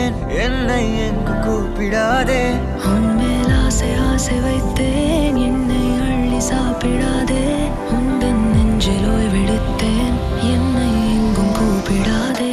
வந்தேன், என்னை எங்கு கூப்பிடாதே. உன்மேல் ஆசை ஆசை வைத்தேன், என்னை அள்ளி சாப்பிடாதே. உந்தன் நெஞ்சில் ஓய்வெடுத்தேன், என்னை எங்கும் கூப்பிடாதே.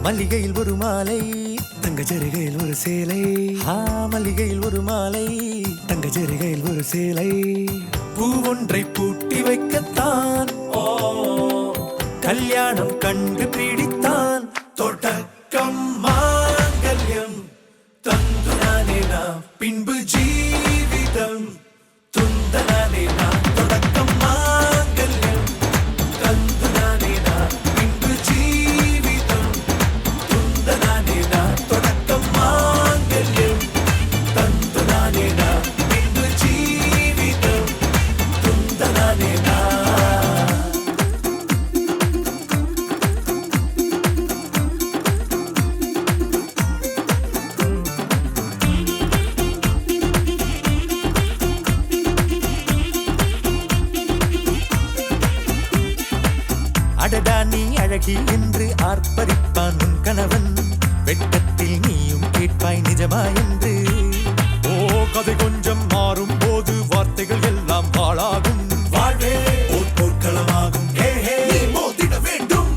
மல்லிகையில் ஒரு மாலை, தங்க ஜரிகையில் ஒரு சேலை. மல்லிகையில் ஒரு மாலை, தங்க ஜரிகையில் ஒரு சேலை. பூவொன்றை பூட்டி வைக்கத்தான் கல்யாணம் கண்டு பிடித்தான். தொடக்கம் மாங்கல்யம் தந்து நானே நாம், பின்பு ஜீவிதம் துந்த நானே நாம். தொடக்கம் மாங்கல்யம் தந்து நானே நாம், பின்பு ஜீவிதம் துந்த நானே நாம். தொடக்கம் மாங்கல்யம் தந்து நானே நாம், பின்பு ஜீவிதம் துந்த நானே நாம். அழகி என்று ஆர்ப்பரிப்பான் உன் கணவன். வெட்கத்தில் நீயும் கேட்பாய் நிஜமா என்று. ஓ, கதை கொஞ்சம் மாறும் போது வார்த்தைகள் எல்லாம் பாழாகும். வாழ்வே ஓர் போர்க்களமாகும். ஹே ஹே, நீ மோதிட வேண்டும்.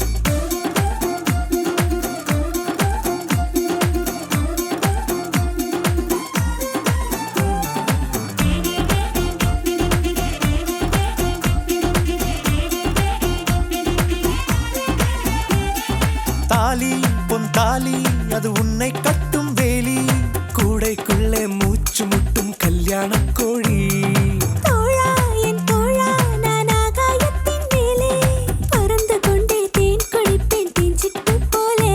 தாலி பொன் தாலி அது உன்னை கட்டும் வேலி. கூடைக்குள்ளே மூச்சு முட்டும் கல்யாண கோழி. தோழா என் தோழா நான் ஆகாயத்தின் மேலே பறந்து கொண்டே தேன் குடிப்பேன் தேஞ்சிட்டு போலே.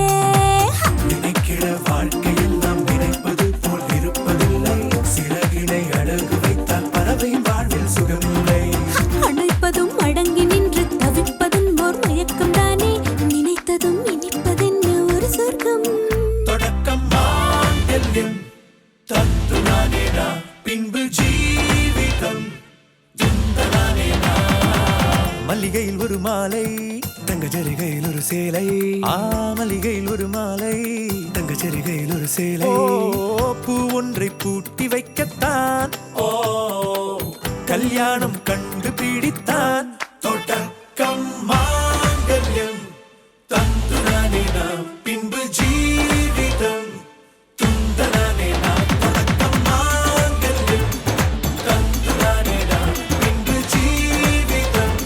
நினைக்கிற வாழ்க்கையில் நாம் நினைப்பது போல் இருப்பதில்லை. சிறகினை அழகு வைத்தால் பறவை வாழ்வில் சுகமில்லை. அணைப்பதும் அடங்கி நின்று தவிப்பதும் ஓர் மயக்கம் தானே. நினைத்ததும் இனிப்பதென்ன ஒரு சொர்க்கம். தொடக்கம் மாங்கல்யம் தந்து நானேனா பின்பு ஜீவிதம் துந்தனானேனா. மல்லிகையில் ஒரு மாலை தங்க ஜரிகையில் ஒரு சேலை. மல்லிகையில் ஒரு மாலை தங்க ஜரிகையில் ஒரு சேலை. பூ ஒன்றை பூட்டி வைக்கத்தான் கல்யாணம் கண்டு பிடித்தான். தொடக்கம் மாங்கல்யம் தந்து நானேனா பின்பு ஜீவிதம் துந்தனானேனா. தொடக்கம் மாங்கல்யம் தந்து நானேனா பின்பு ஜீவிதம்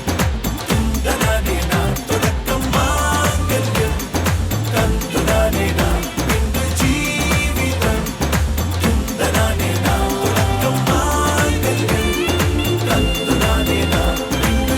துந்தனானேனா. தொடக்கம் மாங்கல்யம் தந்து நானேனா பின்பு ஜீவிதம் துந்தனானேனா. தொடக்கம் மாங்கல்யம் தந்து நானேனா பின்பு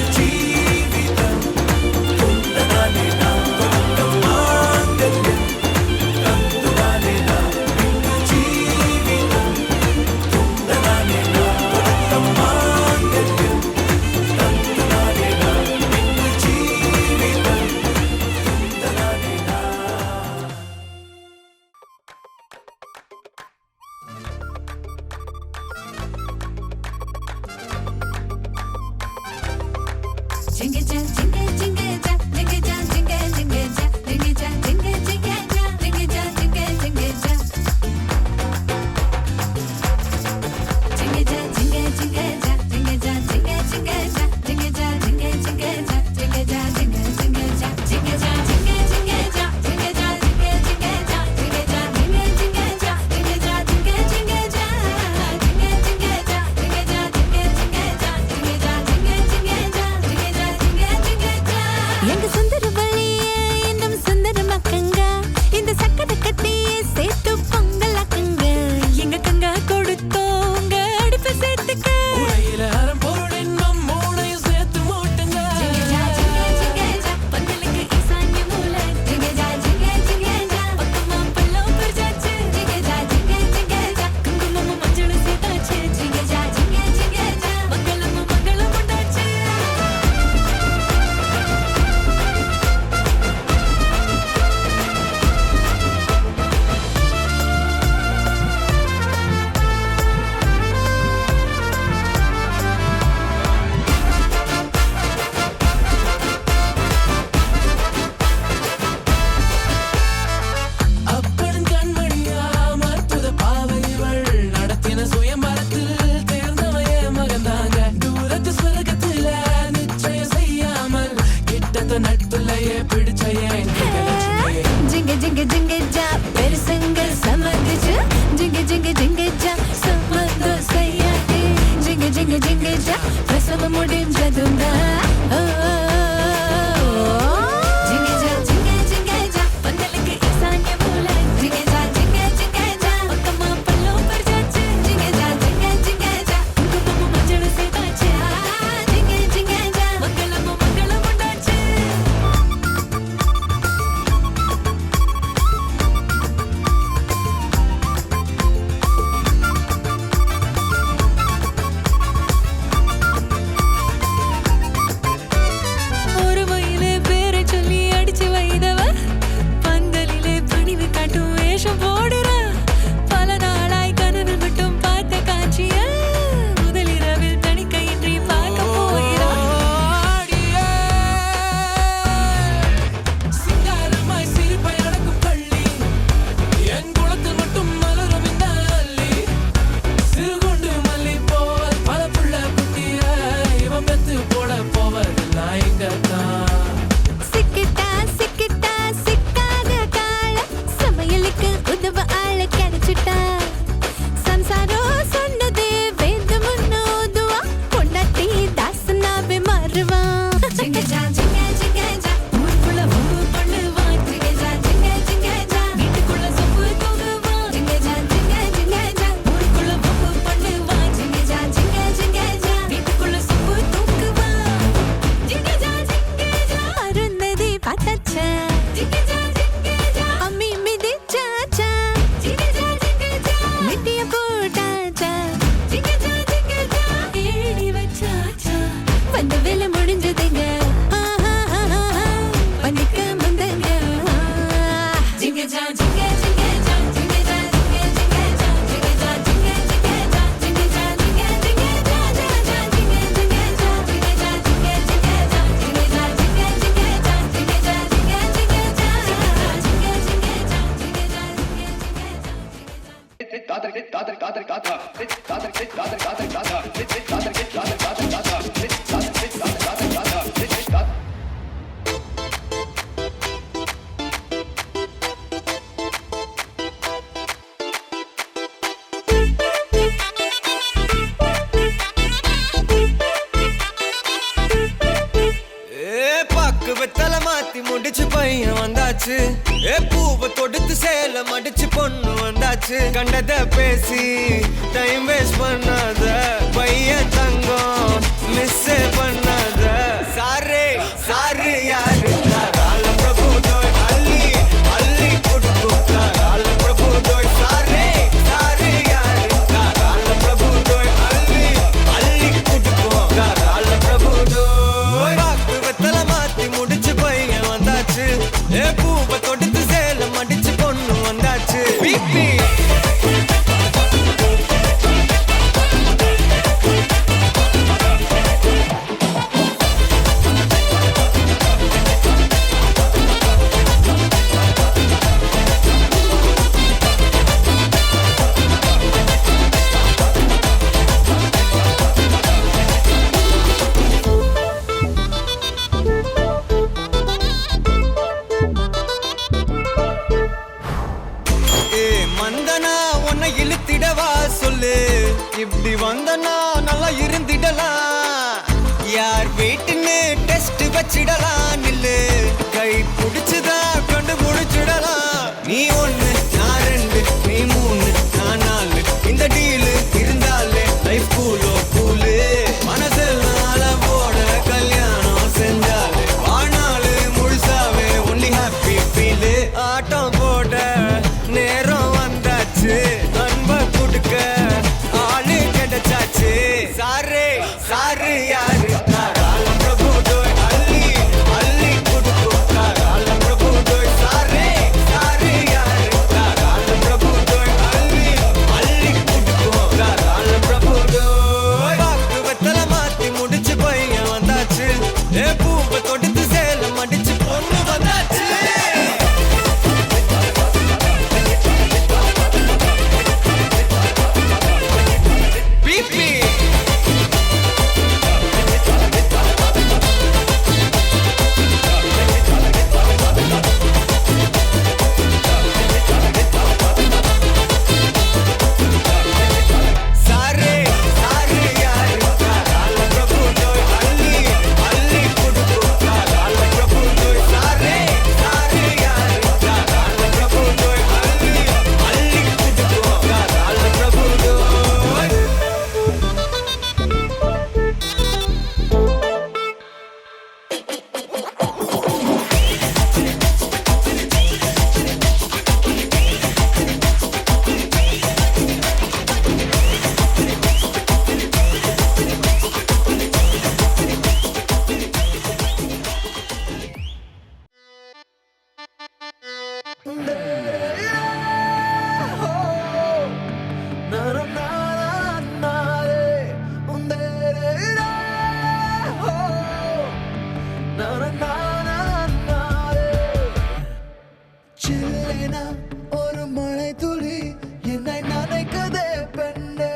வெத்தல மாத்தி முடிச்சு பையன் வந்தாச்சு பூவை தொடுத்து சேல மடிச்சு பொண்ணு வந்தாச்சு கண்டத பேசி டைம் வேஸ்ட் பண்ணாத பையன் தங்கம் மிஸ் பண்ணாத சாரே சாரு யாரு கால பிரபு தோய் அள்ளி அள்ளி கொடுக்கும் கால பிரபு தோய் சாரே சாரு யாரு கால பிரபு தோய் அள்ளி அள்ளி கொடுக்கும் கால பிரபு தோய் பாக்கு வெத்தல மாத்தி முடிச்சு பையன் வந்தாச்சு பூவை தொடுத்து சேல மடிச்சு பொண்ணு வந்தாச்சு பிபி மந்தனா உன்னை இழுத்திடவா சொல்லு இப்படி வந்தனா நல்லா இருந்திடலாம் யார் வீட்டுன்னு டெஸ்ட் வச்சிடலாம் நில்லு கை பிடிச்சுதா கண்டு முடிச்சிடலாம் நீ ஒண்ணு நான் ரெண்டு நீ மூணு நான் நாலு இந்த டீலு இருந்தாலே லைஃப் கூலோ கூலு மனசெல்லாம் அளவோட கல்யாணம் செஞ்சாலே வாழ்நாளு முழுசாவே ஒன்லி ஹாப்பி ஃபீலு ஆட்டம் போட நேரம் வந்தாச்சு அன்ப கொடுக்க ஆளு கிடைச்சாச்சு சாரே சாரு யாரு கால பிரபு தோய் அள்ளி அள்ளி கொடுக்கும் கால பிரபு தோய் சாரே சாரு யாரு கால பிரபு தோய் அள்ளி அள்ளி கொடுக்கும் கால பிரபு தோய் பாக்கு வெத்தல மாத்தி முடிச்சு பையன் வந்தாச்சு பூவை தொடுத்து சேல மடிச்சு பொண்ணு வந்தாச்சு சாரே சாரு யாரு கால பிரபு தோய் அள்ளி அள்ளி கொடுக்கும் கால பிரபு தோய் சாரே சாரு யாரு கால பிரபு தோய் அள்ளி அள்ளி கொடுக்கும் கால பிரபு தோய் ஒரு மழை துளி என்னை நனைக்குதே பெண்ணே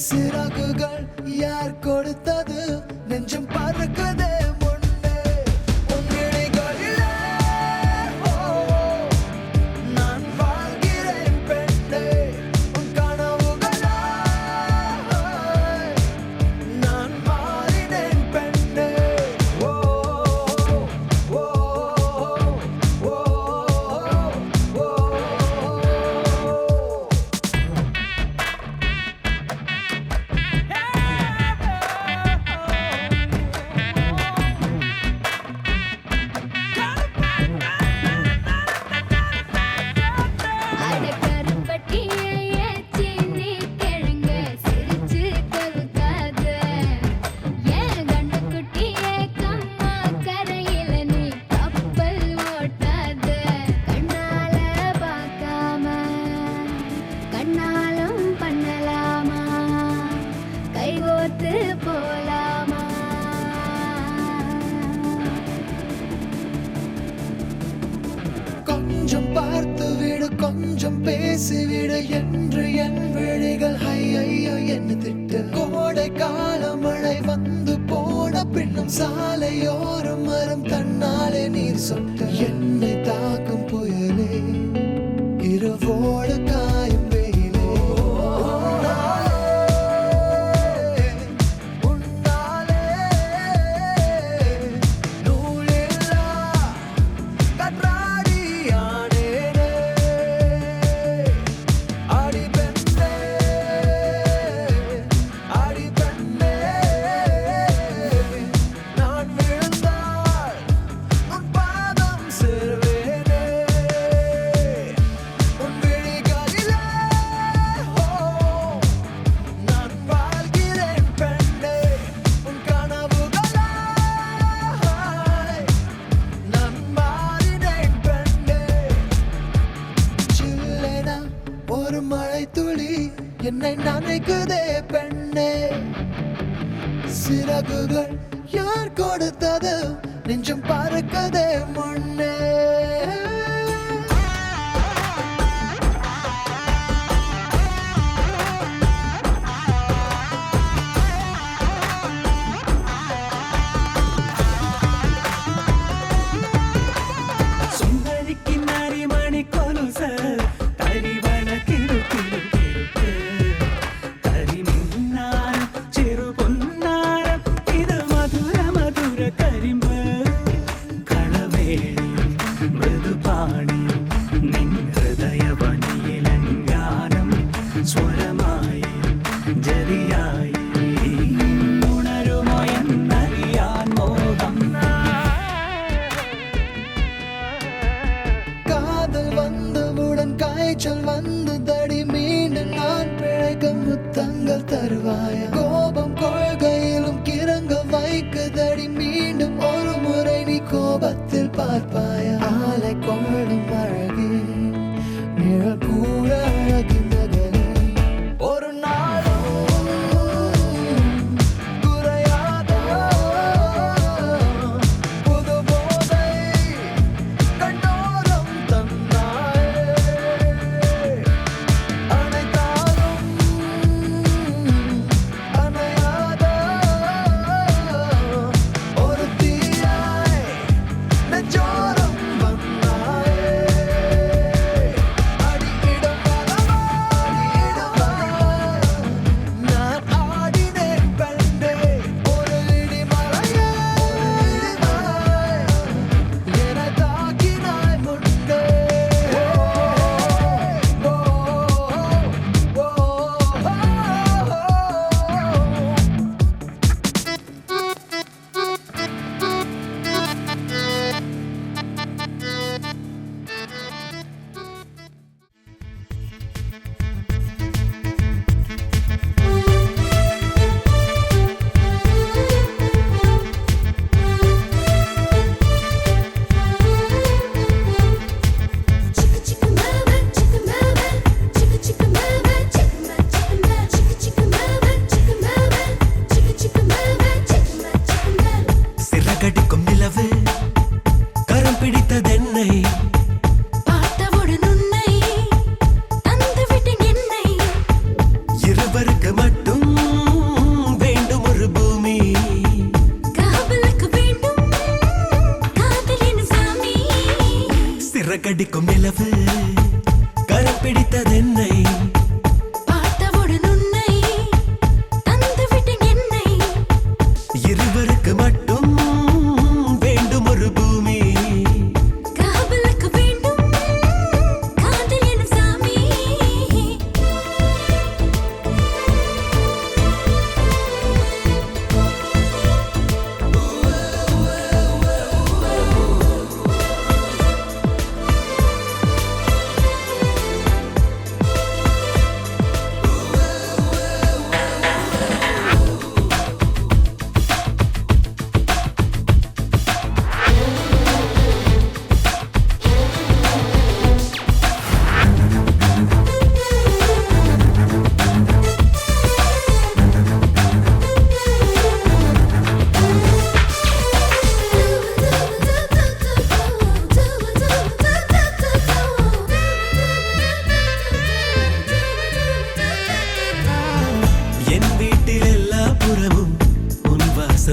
சிறகுகள் யார் கொடுத்தது நெஞ்சம் பறக்குதே முன்னே உன் விழிகளிலே நான் வாழ்கிறேன் பெண்ணே உன் கனவுகளா நான் மாறினேன் பெண்ணே ஓ ஓ ஓ ஓ அட கருப்பட்டியை ஏச்சி நீ கிழங்க சிரிச்சு கொல்காத ஏன் கண்ணுக்குட்டியே கம்மா கரையில நீ கப்பல் ஓட்டாத கண்ணால பார்க்காம கண்ணாலும் பண்ணலாமா கைகோத்து போலாமா கொஞ்சம் பார்த்து விடு கொஞ்சம் பேசிவிடு என்று என் விழிகள் ஐயோ என்ன திட்டு. கோடை கால மழை வந்து போன பின்னும் சாலையோரம் மரம் தன்னாலே நீர் சொட்ட. என்னை தாக்கும் புயலே இரவோடு காயும் வெயிலே. உன்னாலே நூலில்லா கற்றாடியானேனே. அடி பெண்ணே, அடி பெண்ணே, நான் விழுந்தால் உன் பாதம் சேர்வேனே. உன் விழிகளிலே நான் வாழ்கிறேன் பெண்ணே. உன் கனவுகளாய் நான் மாறினேன் பெண்ணே. சில்லென ஒரு மழை துளி என்னை நனைக்குதே பெண்ணே. சிறகுகள் யார் கொடுத்தது நெஞ்சம் பறக்கதே முன்னே. சுந்தரிக்கு நரிமணி கொலுச தரிவன கிரு கிரு கிருக்கு தரி மின்னாரம் சிறு பொன்னாரம் இது மதுர மதுர கரிம்பு களவேணி மிருதுபாணி நின் ഹൃദയവനിയിലങ്കാനം സ്വരമായി ജരിയായി ഉണരുമോ എന്നറിയാൻ മോഹം காதல் வந்தவுடன் காய்ச்சல் வந்ததடி மீண்டும் நான் பிழைக்க முத்தங்கள் தருவாயா. கோபம் கொள்கையிலும் கிறங்க வைக்குதடி மீண்டும் ஒரு முறை நீ கோபத்தில் பார்ப்பாயா. ஆலை கொள்ளும் அழகே நிழல் கூட அழகின் நகரே. ஒரு நாளும் குறையாத புது போதை கண்டோரம் தந்தாயே. அனைத்தாலும் அணையாத ஒரு தீயாய் நெஞ்சோரம் வந்தாயே. அடியிடம் வரவா, அடியிடம் வா. நான் ஆடினேன் பெண்ணே. ஒரு இடிமழையே, இடிமழை என்னை தாக்கினாய் முன்னே. Chicka chicka mama, chicka mama, chicka chicka mama, chicka ma chicka ma, chicka chicka mama, chicka mama, chicka chicka mama, chicka ma chicka ma. சிறகடிக்கும் நிலவு கரம் பிடித்ததென்னை பார்த்தவுடன் உன்னை தந்துவிட்டேன் என்னை. இருவருக்கு மட்டும் வேண்டும் ஒரு பூமி. காவலுக்கு வேண்டும் காதல் எனும் சாமி. சிறகடிக்கும் நிலவு கரம் பிடித்ததென்னை பார்த்தவுடன் உன்னை தந்துவிட்டேன் என்னை. இருவருக்கு மட்டும் வேண்டும் ஒரு பூமி. காவலுக்கு வேண்டும் காதல் எனும் சாமி.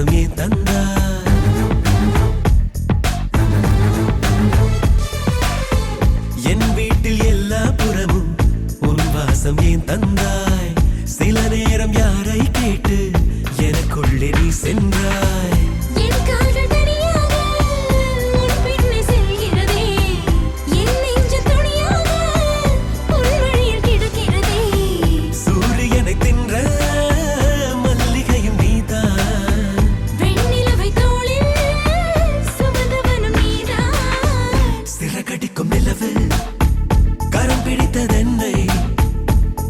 வாசம் ஏன் தந்தாய் என் வீட்டில் எல்லா புறமும் உன் வாசம் ஏன் தந்தாய் சில நேரம் யாரை கேட்டு எனக்குள்ளே நீ சென்றாய் என் கால்கள் தனியாக உன் பின்னே செல்கிறதே என் நெஞ்சு துணியாக உன் வழியில் கிடக்கிறதே சூரியனை தின்ற மல்லிகையும் நீதான் வெண்ணிலவை தோளில் சுமந்தவனும் நீதான் சிறகடிக்கும் நிலவு கரம் பிடித்ததென்னை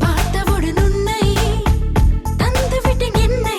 பார்த்தவுடன் உன்னை தந்துவிட்டேன் என்னை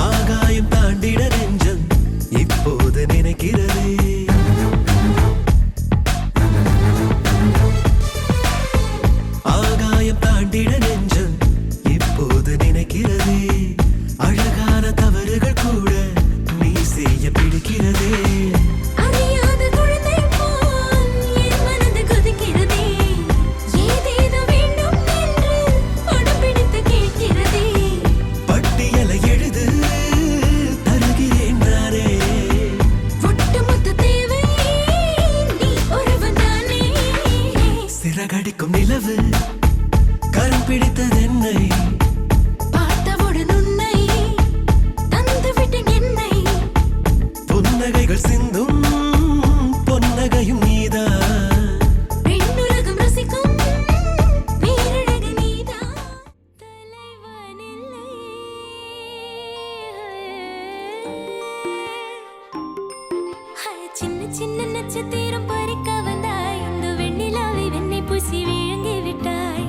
ஆகாயம் தாண்டிட நெஞ்சம் இப்போது நினைக்கிறதே ஆகாயம் தாண்டிட நெஞ்சம் இப்போது நினைக்கிறதே அழகான தவறுகள் கூட நீ செய்ய பிடிக்கிறதே அறியாத குழந்தை போல் என் மனது கொதிக்கிறதே ஏதேதோ வேண்டும் என்று படம் பிடித்து கேட்கிறதே பட்டியலை எழுது தருகிறேன் நானே ஒட்டுமொத்த தேவை நீ ஒருவன் தானே சிறகடிக்கும் நிலவு கரம் பிடித்ததென்னை பார்த்தவுடன் உன்னை தந்துவிட்டேன் என்னை புன்னகைகள் சிந்தும் பொன்னகையும் நீதான் பெண்ணுலகம் ரசிக்கும் பேரழகு நீதான் தலைவனில்லை சின்ன சின்ன நட்சத்திரம் பறிக்க வந்தாய் இந்த வெண்ணிலாவை வெண்ணை பூசி விழுங்கி விட்டாய்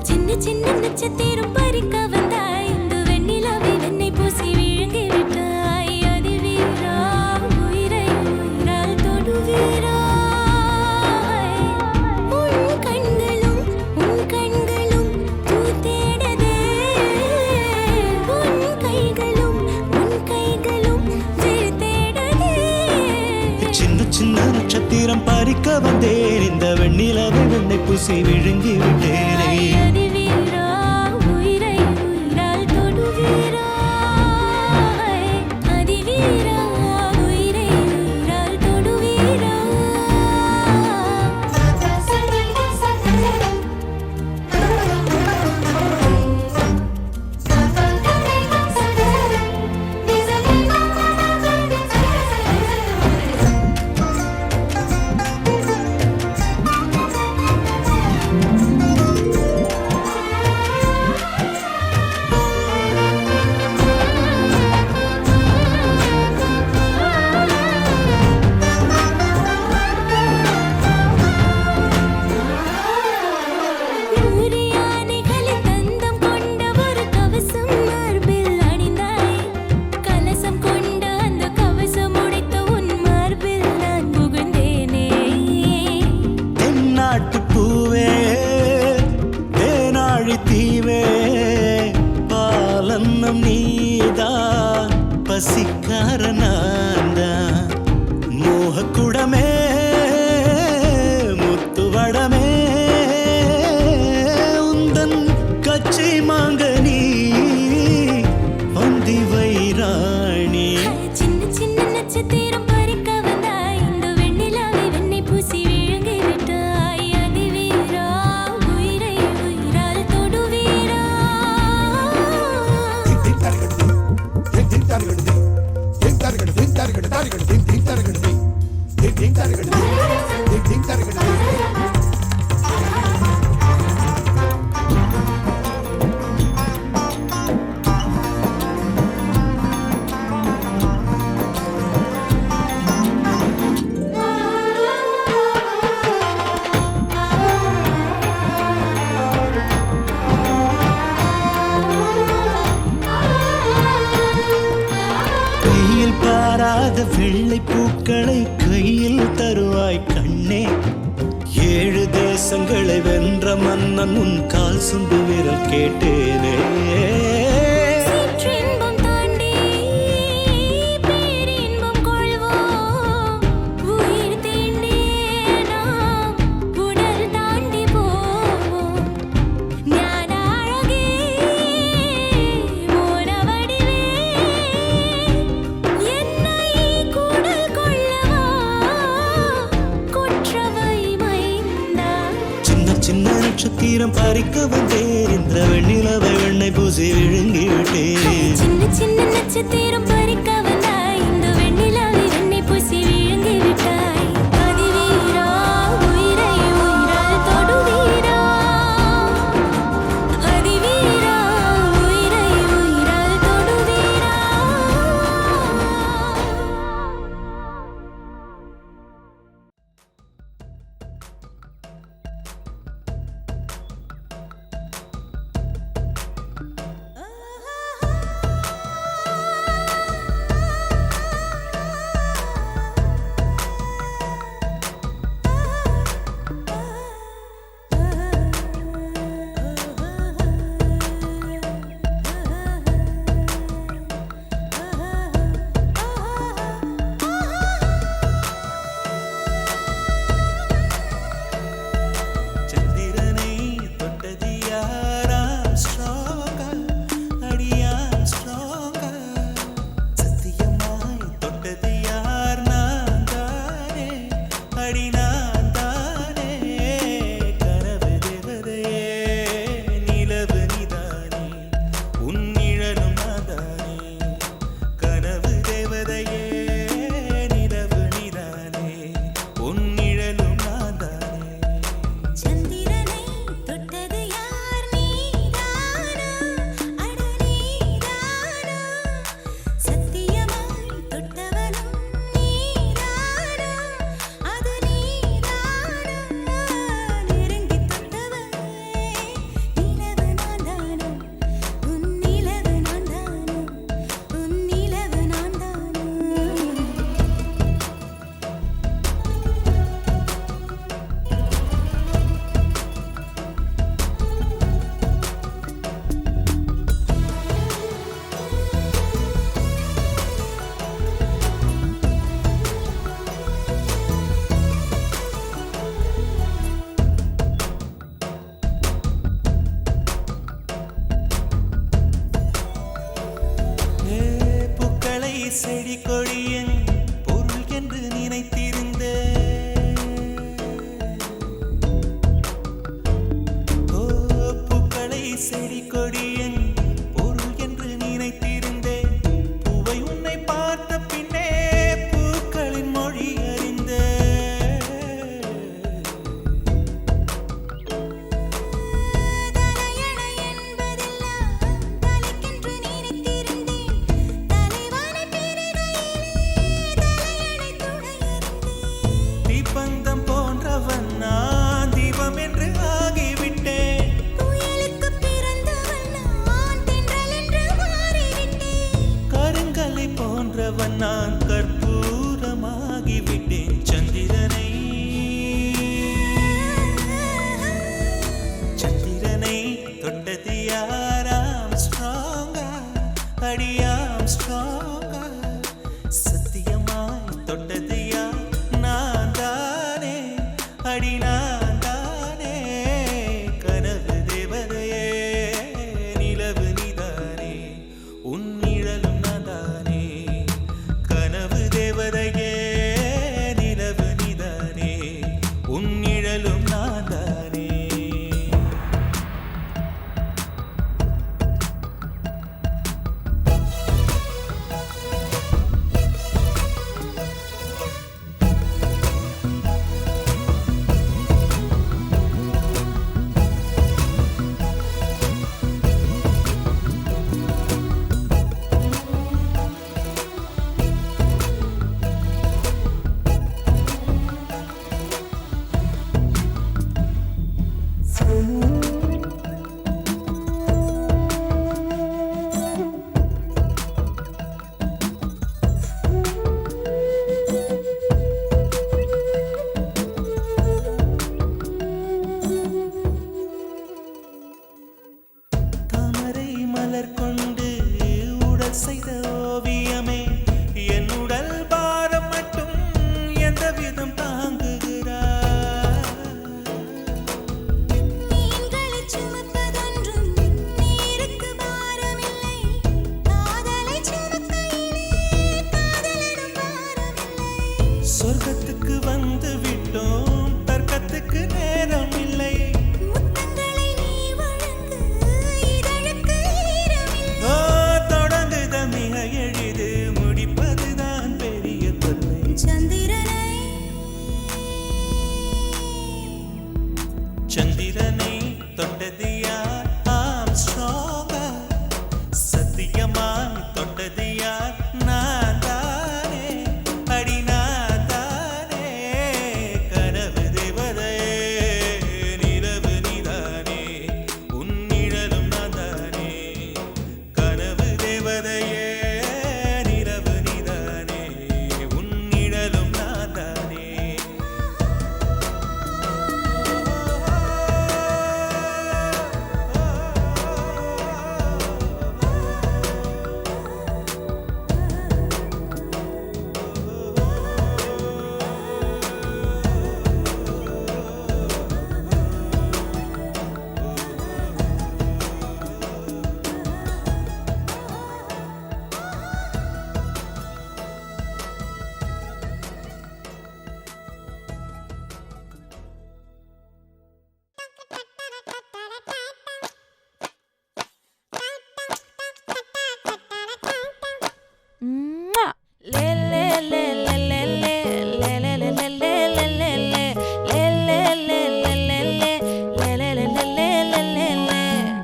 சின்ன சின்ன நட்சத்திரம் பறிக்க வந்தாய் இந்த வெண்ணிலாவை வெண்ணை பூசி விழுங்கி விட்டாய் அதிவீரா உயிரை உயிரால் தொடுவீரா உன் கண்களும் தூத்தேடதே உன் கைகளும் விழுத்தேடதே சின்ன சின்ன நட்சத்திரம் பறிக்க வந்தேன் இந்த வெண்ணிலவை வெண்ணை பூசி விழுங்கி விட்டேனே அதிவீரா உயிரை உயிரால் தொடுவீரா அதிவீரா உயிரை உயிரால் தொடுவீரா நூறியானைகளின் தந்தம் கொண்ட ஒரு கவசம் மார்பில் அணிந்தாய் கலசம் கொண்ட அந்த கவசம் உடைத்த உன் மார்பில் நான் புகுந்தேனே தென்னாட்டு பூவே தேனாழி தீவே பாலன்னம் நீதான் பசிக்கார நான்தான் மோகக்குடமே முத்துவடமே உந்தன் கச்சை மாங்கனி வந்தி வைராணி சின்ன சின்ன நட்சத்திரம் பறிக்க வந்தாய் இந்த வெண்ணிலாவை வெண்ணை பூசி விழுங்கி விட்டாய் அதிவீரா உயிரை உயிரால் தொடுவீரா வெள்ளை பூக்களை கையில் தருவாய் கண்ணே. 7 தேசங்களை வென்ற மன்னன் உன் கால் சுண்டு விரல் கேட்டேனே. சிற்றின்பம் தாண்டி பேரின்பம் கொள்வோம். உயிர் தீண்டி நாம் உடல் தாண்டி போவோம். ஞான அழகே மோன வடிவே என்னை கூடல் கொள்ளவா கொற்றவை மைந்தா. சின்ன சின்ன நட்சத்திரம் பறிக்க வந்தேன். இந்த வெண்ணிலவை வெண்ணை பூசி விழுங்கி விட்டேன். சின்ன சின்ன நட்சத்திரம் பறிக்க வந்தாய். இந்த வெண்ணிலாவை வெண்ணை பூசி விழுங்கி விட்டாய். அதிவீரா உயிரை உயிரால் தொடுவீரா. அதிவீரா உயிரை உயிரால் தொடுவீரா. சந்திரனை தொட்டது யாராம் ஸ்ட்ராங்கா, அடியாம் ஸ்ட்ராங்கா. சத்தியமாய் தொட்டது யார்? நான் தானே, அடி நான் தானே. கனவு தேவதையே நிலவு நீதானே, உன் நிழலும் நான்தானே. கனவு தேவதையே நிலவு நீதானே, உன் நிழலும் நான்தானே. சந்திரனை தொட்டது யார்? நீதானா அட நீதானா. சத்தியமாய் தொட்டவனும் நீதானா அது நீதானா. நெருங்கி தொட்டவனே நிலவு நான்தானா, உன் நிலவு நான்தானா, உன் நிலவு நான்தானா. பூக்களை செடி கொடியின் பொருள் என்று நினைத்திருந்த பூக்களை செடி கொடியின் பொருள் என்று நினைத்திருந்தேன். பூவை உன்னை பார்த்த பின்னே பூக்களின் மொழி அறிந்த. தலையணை என்பதெல்லாம் தலைக்கென்று நினைத்திருந்தேன். தலைவான பிரிகையிலே தலையணை துணையறிந்தேன். தீப்பந்தம் போன்றவன் நான் தீபம் என்று ஆகிவிட்டேன். புயலுக்கு பிறந்தவன் நான் தென்றல் என்று மாறிவிட்டேன். கருங்கலை போன்றவன் நான் கற்பூரமாகிவிட்டேன். சந்திரனை சந்திரனை தொட்டது யாராம் ஸ்ட்ராங்கா, அடியாம் ஸ்ட்ராங்கா. சத்தியமாய் தொட்டது யார்? நான் தானே, அடி நான் தானே. கனவு தேவதையே நிலவு நீதானே, உன் நிழலும் நான்தானே. கனவு தேவதையே நிலவு நீதானே, உன் நிழலும் நான்தானே. சந்திரனை தொட்டது யார் ஆம்ஸ்ட்ராங்கா சத்தியமா தொட்டது யார் நான் தானே அடி நான் தானே கனவு தேவதையே நிலவு நீதானே உன் நிழலும் நான் தானே கனவு தேவதையே நிலவு நீதானே உன் நிழலும் நான் தானே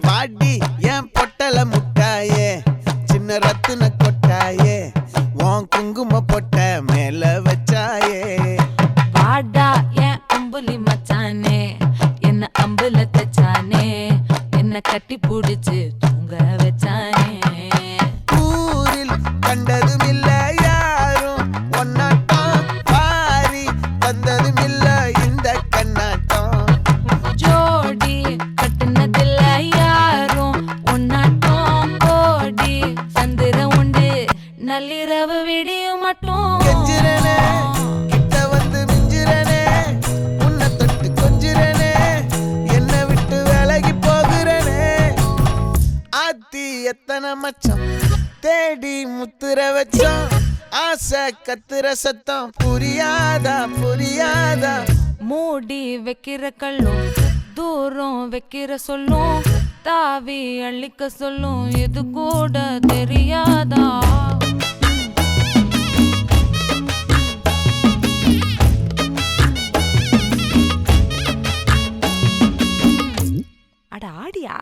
பாடி என் பொட்டல முட்டாயே சின்ன ரத்தின கொட்டாயே உன் குங்கும பொட்ட மேல வச்சாயே வாடா என் அம்புலி மச்சானே என்ன அம்புல தச்சானே என்ன கட்டி புடிச்சு தூங்க வச்சானே ஊரில் கண்டதும் இல்ல யாரும் ஒன்னாட்டம் பாரி வந்ததும் இல்ல இந்த கண்ணாட்டம் ஜோடி கட்டுனதில்ல யாரும் ஒன்னாட்டம் கோடி சந்திர உண்டு நள்ளிரவு விடியும் மட்டும் கெஞ்சிரனே கிட்ட வந்து மிஞ்சிரனே உன்னை தொட்டு கொஞ்சிரனே என்னை விட்டு விலகி போகிறனே ஆத்தி எத்தனை மச்சம் தேடி முத்துற வச்சோம் ஆசை கத்துற சத்தம் புரியாதா புரியாதா மூடி வைக்கிற கல்லும் தூரம் வைக்கிற சொல்லும் தாவி அள்ளிக்க சொல்லும் இது கூட தெரியாதா அட ஆடியா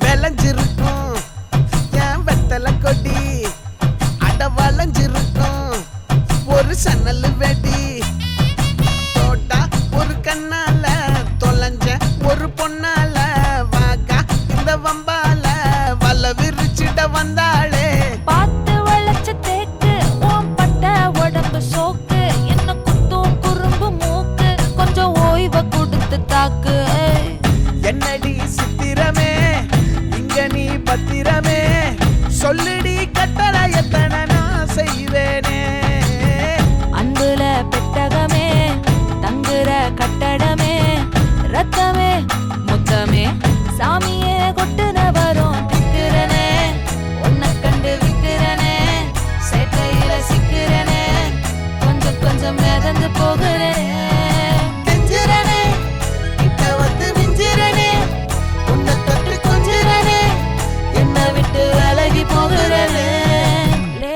விளைஞ்சிருக்கும் என் வெத்தலை கொடி அட வளைஞ்சிருக்கும் ஒரு சன்னல் வெடி தோட்டா ஒரு கண்ணால தொலைஞ்ச ஒரு பொண்ணால வாக்கா இந்த வம்பால வல விரிச்சிட வந்தாளே பார்த்து வளைச்ச தேக்கு ஓம் பட்ட உடம்பு சோக்கு என்ன குத்தும் குறும்பு மூக்கு கொஞ்சம் ஓய்வை கொடுத்து தாக்கு என்னடி சித்திரமே இங்க நீ பத்திரமே சொல்லுடி கட்டளை எத்தனை நான் செய்வேனே அன்புல பெட்டகமே தங்குற கட்டடமே ரத்தமே முத்தமே சாமியே கொட்டுன வரும் திக்கிறனே உன்னை கண்டு விக்கிறனே சேட்டையில சிக்கிறனே கொஞ்சம் கொஞ்சம் மிதந்து போகிறேன் கெஞ்சிரனே கிட்ட வந்து மிஞ்சிரனே உன்னை தொட்டு கொஞ்சிரனே என்னை விட்டு விலகி போகிறனே லே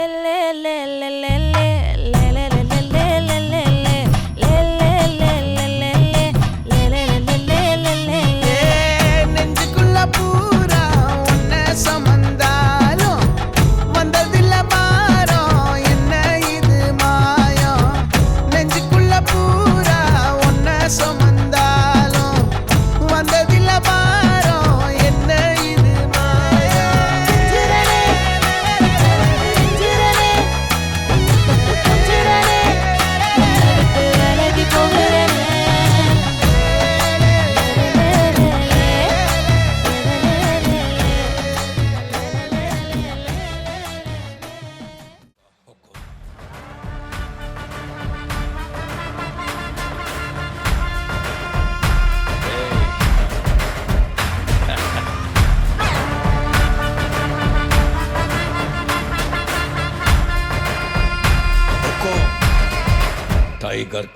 टाइगर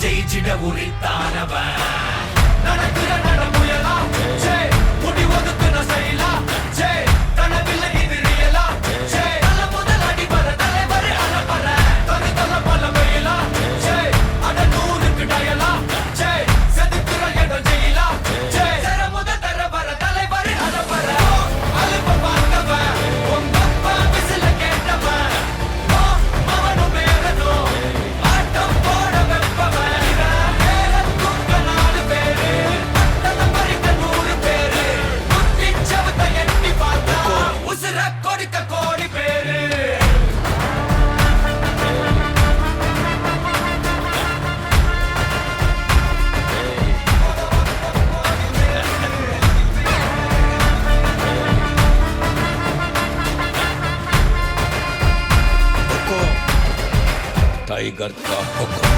ஜெயிச்சிட உரித்தானவன் நடக்கிற நடமுயலா ஜே முடி ஒதுக்குன செயலா ஜே கனவில்லை இது ரியலா ஜே நல்ல முதல் அடிபர தலைவர் அலப்பற தனி தல பல வெயிலா ஜே அட நூறுக்கு டயலா ஜே செதுக்குற இடம் ஜெயிலா ஜே தர முதல் தர வர தலைவர் அலப்பற அலுப்ப பார்த்தவன் உங்க அப்பா விசில கேட்டவன் மவனும் மேலனும் ஆட்டம் போட வெப்பவன் टाइगर का हुक्म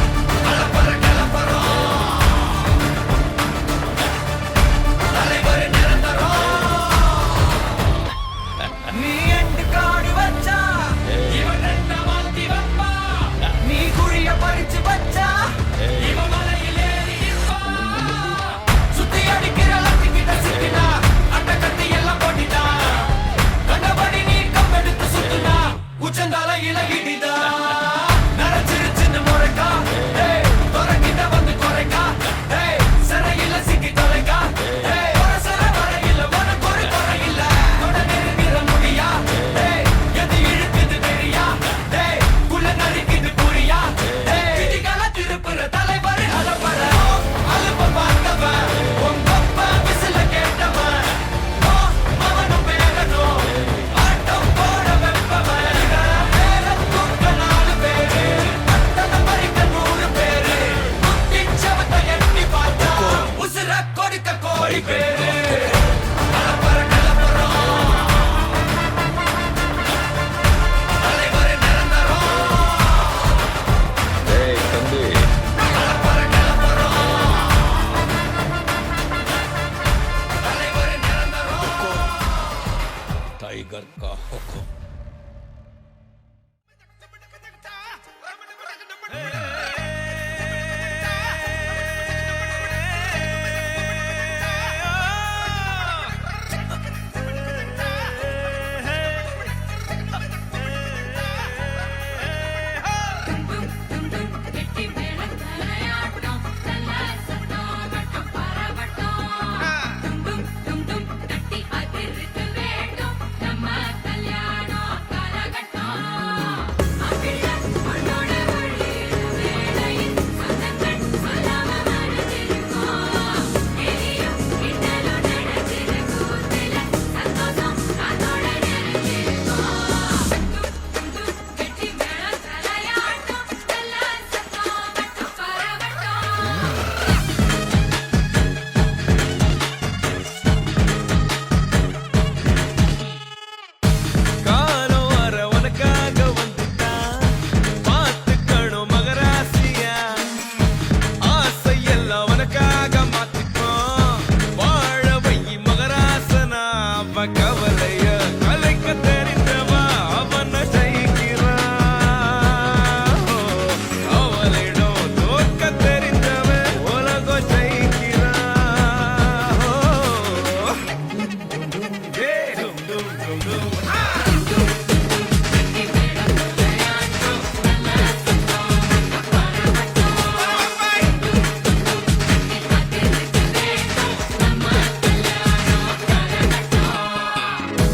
நீ எண்டு காடு வச்சா இவன் ரெண்ட மாத்தி வப்பா நீ குழிய பறிச்சு வச்சா இவன் மலையில் ஏறி நிற்பா சுத்தி அடிக்கிற லத்திக்கிட்ட சிக்கினா அட்ட கட்டி எல்லாம் போட்டிட்டா கண்டபடி நீ கம்பெடுத்து சுத்துனா உச்சந்தால இலகிடிதா நரச்சிருச்சுன்னு முறைக்கா தொடங்கிட்ட வந்து குறைக்கா சிறையில சிக்கி தொலைக்கா சர வரையில உனக்கு ஒரு குறையில்ல தொட நெருங்கிற முடியா எது இழுக்குது தெரியா குள்ள நறுக்குது புரியா விதிகள திருப்புற தலைவர் அலப்பற அலுப்ப பார்த்தவன் உங்க அப்பா விசில கேட்டவன் மவனும் பேரனும் ஆட்டம் போட வெப்பவன் பேர தூக்க 4 பேரு பட்டத பறிக்க 100 பேரு முத்திச்சவத்தை எட்டி பார்த்தா உசுர கொடுக்க கோடி பேரு அலப்பற கலப்பறம் தலைவர் நிரந்தரம் தம்பி அலப்பற கலப்பறம் தலைவர் நிரந்தரம் टाइगर का हुक्म கெட்டி மேளம் தலையாட்டம் தல சத்தம் வட்டம் பரவட்டம் டும் டும் டும் தட்டி அதிர்த்து வேண்டும் நம்ம கல்யாணம் காலகட்டம் அகில பொண்ணோட வழியில் வேளையில் சொந்தங்கள் சொல்லாம மறைஞ்சிருக்கோம் எரியும் கிண்டலும் நடக்கிற கூத்துல சந்தோஷம் அதோட நிறைஞ்சிருக்கோம் டும் டும் கெட்டி மேளம் தலையாட்டம் தல சத்தம் வட்டம் பரவட்டம் காலம் வர உனக்காக வந்துட்டான் பார்த்துக்கணும் மகராசியா ஆசை எல்லாம் உனக்காக மாத்திக்கோ வாழ வை மகராசனா அவ கவலைய கலைக்க தெரிந்தவா அவன ஜெயிக்கிறான் அவளிடம் தோற்க தெரிந்தவன் உலகம் ஜெயிக்கிறான் ஏ டும் டும் டும் டும்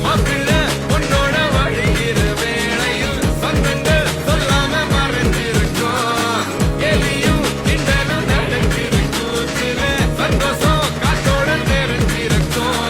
மாப்பிள்ள உன்னோட வழியிற வேளையில் சொந்தங்கள் சொல்லாம மறைஞ்சிருக்கும் எலியும் கிண்டலும் நடக்கிற கூத்துல சந்தோஷம் காத்தோட தெரிஞ்சிருக்கும்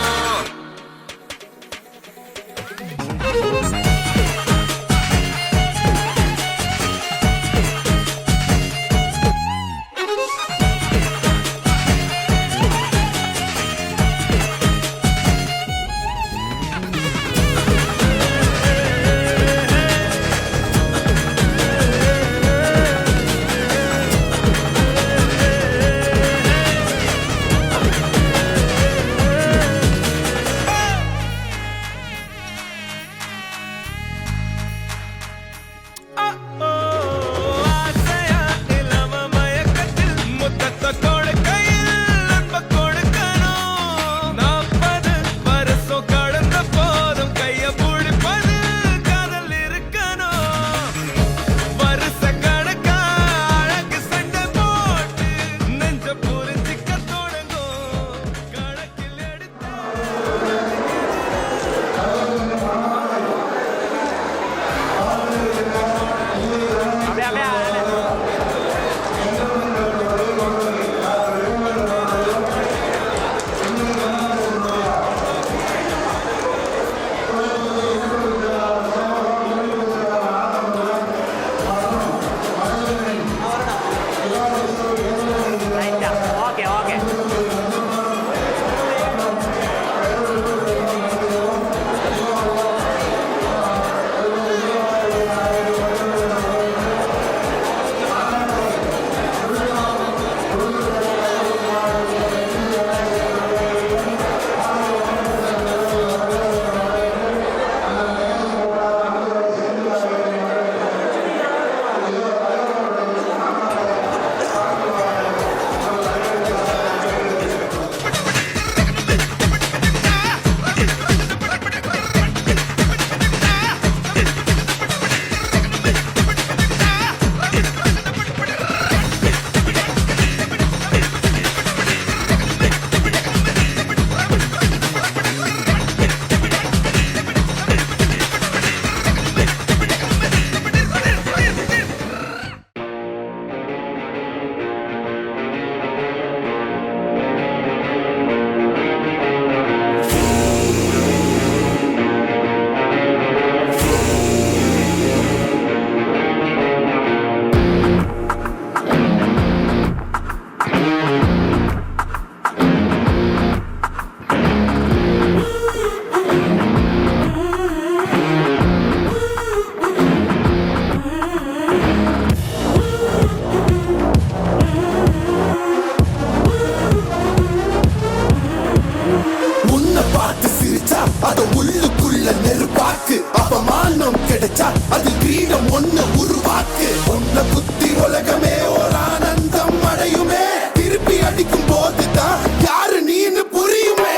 பார்த்து சிரிச்சா அத உள்ளுக்குள்ள நெருப்பாக்கு அவமானம் கிடைச்சா அது கிரீடம் ஒண்ணு உருவாக்கு ஒன்ன குத்தி உலகமே ஒரு ஆனந்தம் அடையுமே திருப்பி அடிக்கும் போதுதான் யாரு நீன்னு புரியுமே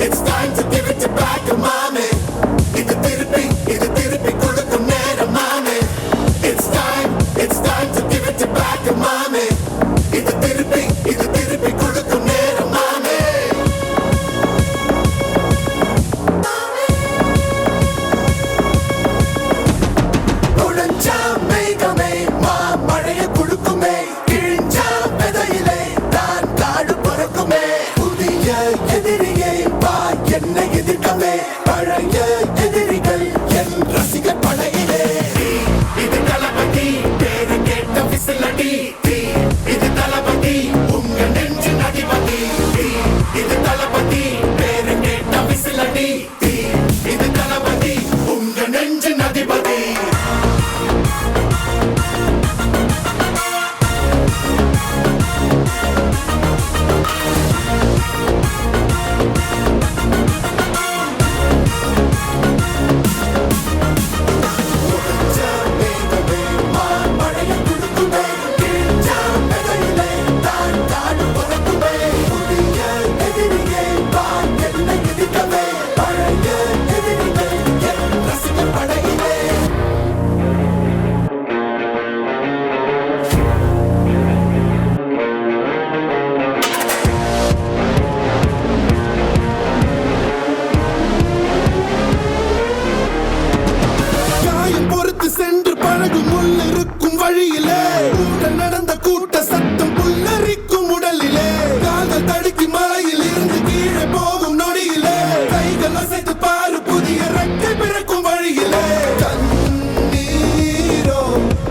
It's time to give it back to mommy இது திருப்பி கொடுக்கும் நேரம் மாமே It's time to give it back to mommy இது திருப்பி கொடுக்கும் நேரம் மாமே உடைஞ்சா மேகமே மழைய கொடுக்குமே கிழிஞ்சா விதையிலே தான் காடு பறக்குமே புதிய எதிரியை வா என்ன எதிர்க்கமே பழைய எதிரிகள் என் ரசிகர் படையிலே இது தளபதி பேரு கேட்ட விசிலடி இது தளபதி உங்க நெஞ்சு அதிபதி இது தளபதி பேரு கேட்ட விசிலடி இது தளபதி உங்க நெஞ்சு அதிபதி காயம் பொறுத்து சென்று பழகும் உள்ளிருக்கும் வழியிலே உடன் நடந்த கூட்ட சத்தம் புல்லரிக்கும் உடலிலே காதல் தடுக்கி மலையில் இருந்து கீழே போகும் நொடியிலே கைகள் அசைத்து பாரு புதிய ரெக்கை பிறக்கும் வழியிலே கண்ணீரோ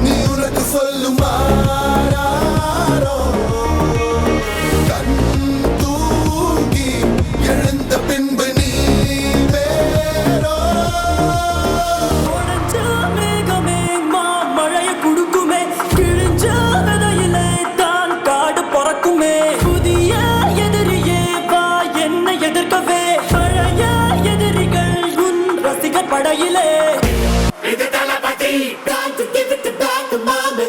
நீ உனக்கு சொல்லும் ஆராரோ கண் தூங்கி எழுந்த பின்பு நீ வேறோ மேகமே மழைய குடுக்குமே கிழிஞ்ச விதையிலே தான் காடு பறக்குமே புதிய எதிரியே வா என்ன எதிர்க்கவே பழைய எதிரிகள் உன் ரசிகர் படையிலே இது தளபதி time to give it back to mommy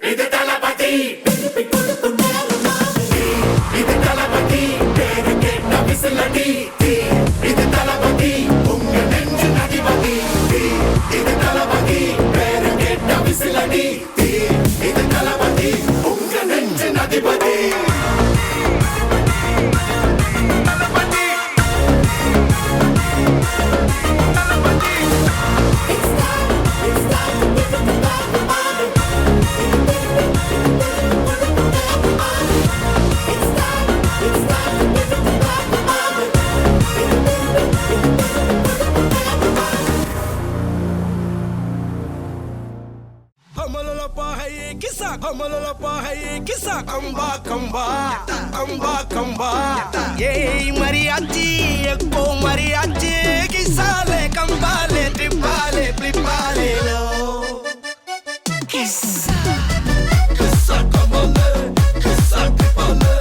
இது தளபதி திருப்பி கொடுக்கும் நேரம் மாமே இது தளபதி பேரு கேட்ட விசிலடி இது தளபதி உங்க நெஞ்சு அதிபதி இது தளபதி பேரு கேட்ட விசிலடி இது தளபதி உங்க நெஞ்சு அதிபதி It's time to give it back to mommy It's time to give it back to mommy हमलपा है ये किस्सा हमलपा है ये किस्सा कंबा कंबा कंबा कंबा ये मरियाची एको मरियाची किसाले कंबाले ट्रिपाले प्लिपाले लो किस्सा किस्सा कंबाले किस्सा ट्रिपाले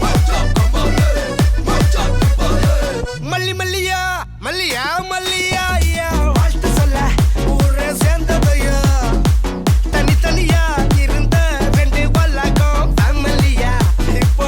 माचा कंबाले माचा ट्रिपाले मल्ली मल्लिया मल्लिया मल्लिया தனித்தனியா இருந்த ரெண்டு வல்லகம் ஃபேமிலியா இப்போ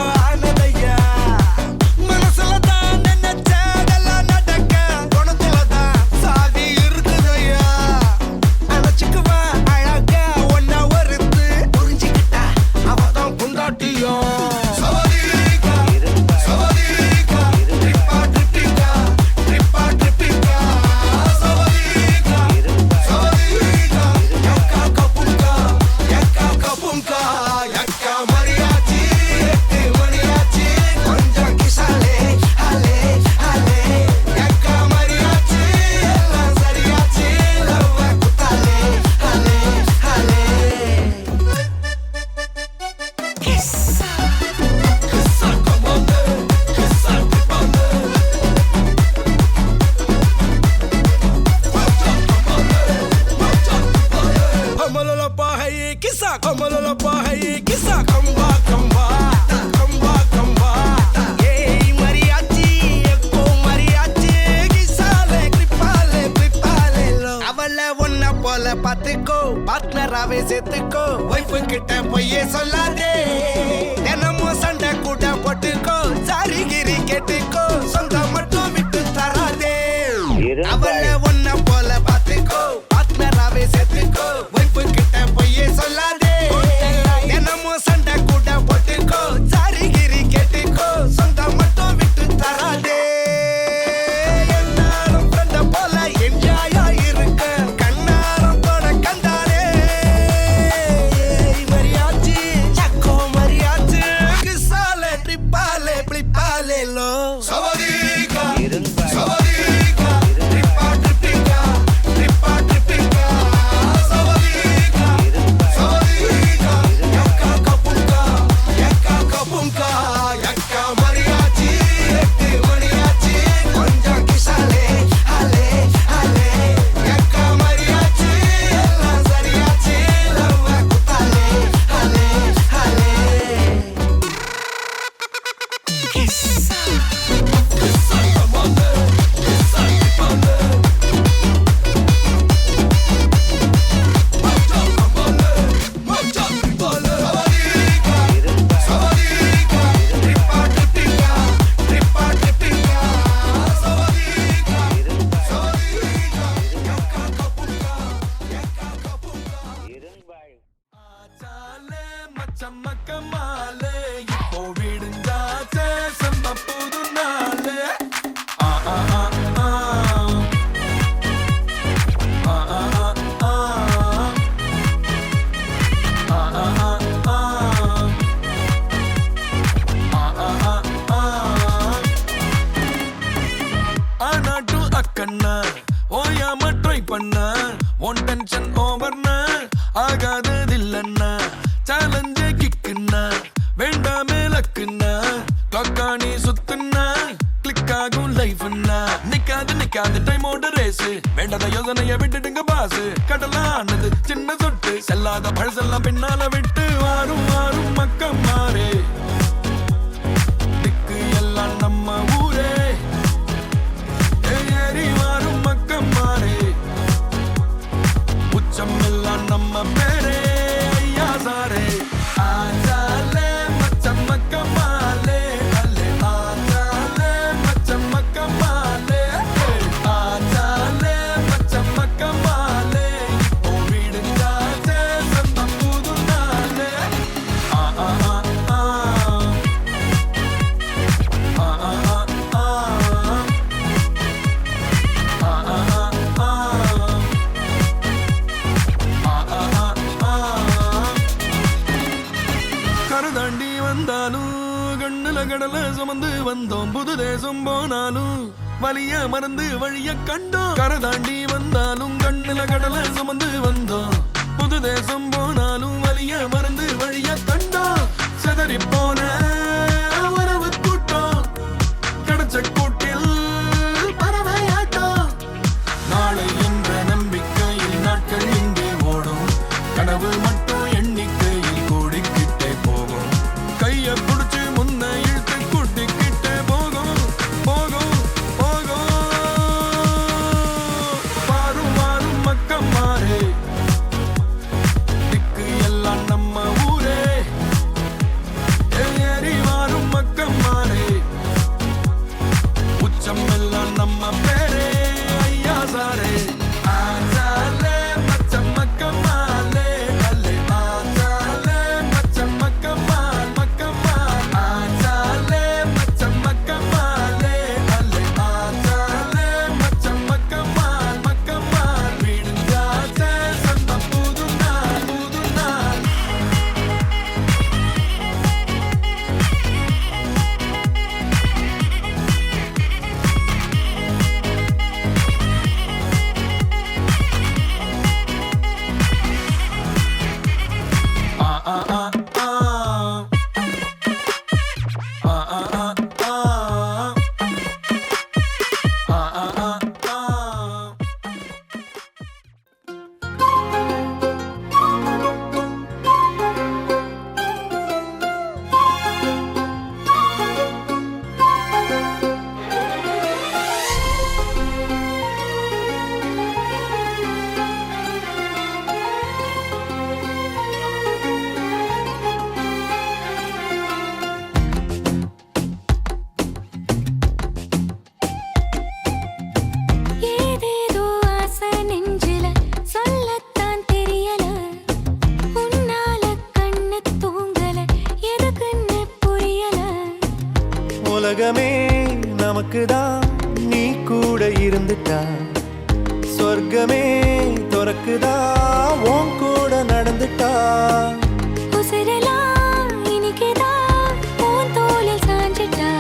கிட்ட பொய்யே சொல்லாதே தினமும் சண்டை கூட போட்டுக்கோ சாரிகிரி கேட்டுக்கோ சொந்தம் மட்டும் விட்டு தராதே அவளை ஒன்ன போல பாத்துக்கோ பார்ட்னராவே சேர்த்துக்கோ வைப்பு கிட்ட பொய்யே சொல்லாதே தினமும் சண்டை கூட போட்டுக்கோ சாரிகிரி கேட்டுக்கோ சொந்தம் மட்டும் விட்டு தராதே என்னாலும் ஃப்ரெண்ட போல என்ஜாயா இருக்க கண்ணாரம் போட கண்டாலே மரியாச்சி சக்கோ மரியாச்சி கிசாலே ட்ரிப்பாலே பிளிப்பாலே லோ சவதிகா சவதிகா ட்ரிப்பா ட்ரிப்பிங்கா ட்ரிப்பா ட்ரிப்பிங்கா சவதிகா சவதிகா யக்கா கப்புங்கா யக்கா மரியாச்சி எட்டு மணியாச்சி கொஞ்சம் கிசாலே ஹலே ஹலே யக்கா மரியாச்சி எல்லாம் சரியாச்சி லவ்வ குத்தாலே ஹலே ஹலே கிசா கிசா கமாலே கிசா கமாலே மச்சா கமாலே மச்சா கமாலே சவதிகா ட்ரிப்பா ட்ரிப்பிங்கா ட்ரிப்பா ட்ரிப்பிங்கா சவதிகா யக்கா கப்புங்கா ஆச்சாலே மச்சம்மக்க மாலே இப்போ விடுஞ்சாச்சே செம்ம புது நாளே ஆ ஆ ஆ ஆ ஆ ஆ ஆ ஆ ஆனாட்டு அக்கண்ணா ஓயாம ட்ரை பண்ண ஒன் டென்ஷன் ஓவர்னா ஆகாததில்லண்ணா சேலஞ்சே கிக்குன்னா வேண்டாமே லக்குன்னா கிளாக்கானி சுத்துன்னா கிளிக் ஆகும் லைஃப்னா நிக்காது டைமோட ரேஸ் வேண்டாத யோசனைய விட்டுடுங்க பாசு கடலானது சின்ன சொட்டு செல்லாத பழசெல்லாம் பின்னால விட்டு வாரும் வாரும் மக்கம் மாறே திக்கு எல்லாம் நம்ம ஊரே ஏறி வாரும் மக்கம் மாறே உச்சம் எல்லாம் நம்ம பேரே ஐயா சாரே ஆச்சாலே மச்சம்மக்க மாலே அல்லே ஆச்சாலே மச்சம்மக்க மாலே ஆச்சாலே மச்சம்மக்க மாலே இப்போ விடுஞ்சாச்சே செம்ம புது நாளே ஆ ஆ ஆ ஆ ஆ ஆ ஆ ஆ கரதாண்டி வந்தாலும் கண்ணுல கடலை சுமந்து வந்தோம் புது தேசம் போனாலும் வலிய மறந்து வழிய கண்டோம் கரதாண்டி வந்தாலும் கண்ணுல கடலை சுமந்து வந்தோம் புது தேசம் போனாலும் வலிய மறந்து வழிய கண்டோம் செதறி போன உறவு கூட்டம் கிடைச்ச கூட்டில் பறவையாட்டம் நாளை என்ற நம்பிக்கையில் நாட்கள் இங்கே ஓடும் கனவு மட்டும் எண்ணிக்கையில் கூடிக்கிட்டே போகும் கைய புடிச்சு முன்ன இழுத்து கூட்டிக்கிட்டே போகும் போகும் போகும் வாரும் வாரும் மக்கம் மாறே திக்கு எல்லாம் நம்ம ஊரே ஏறி வாரும் மக்கம் மாறே உச்சம் எல்லாம் நம்ம பேரே ஐயா சாரே ஆச்சாலே மச்சம்மக்க மாலே அல்லே ஆச்சாலே மச்சம்மக்க மால் மக்க மால் ஆச்சாலே மச்சம்மக்க மாலே அல்லே ஆச்சாலே மச்சம்மக்க மால் மக்க மால் விடுஞ்சாச்சே செம்ம புது நாள் புது நாள் உலகமே நமக்குதான் நீ கூட இருந்துட்டா சொர்க்கமே துறக்குதா உன் கூட நடந்துட்டா உசிரெல்லாம் இனிக்குதான் உன் தோளில் சாஞ்சிட்டா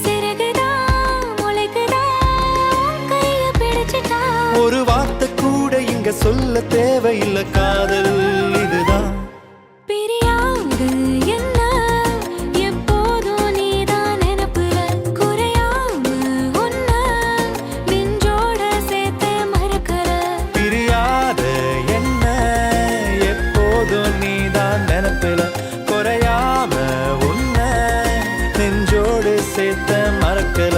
சிறகுதான் முளைக்குதான் கைய பிடிச்சிட்டா ஒரு வார்த்தை கூட இங்க சொல்ல தேவையில்லை காதல் இதுதான் பிரியாது என்ன எப்போதும் நீதான் நினைப்புல குறையாம உன்ன நெஞ்சோட சேர்த்து மறக்கற பிரியாத என்ன எப்போதும் நீதான் நினைப்பில குறையாம உன்னை நெஞ்சோடு சேர்த்த மறக்கல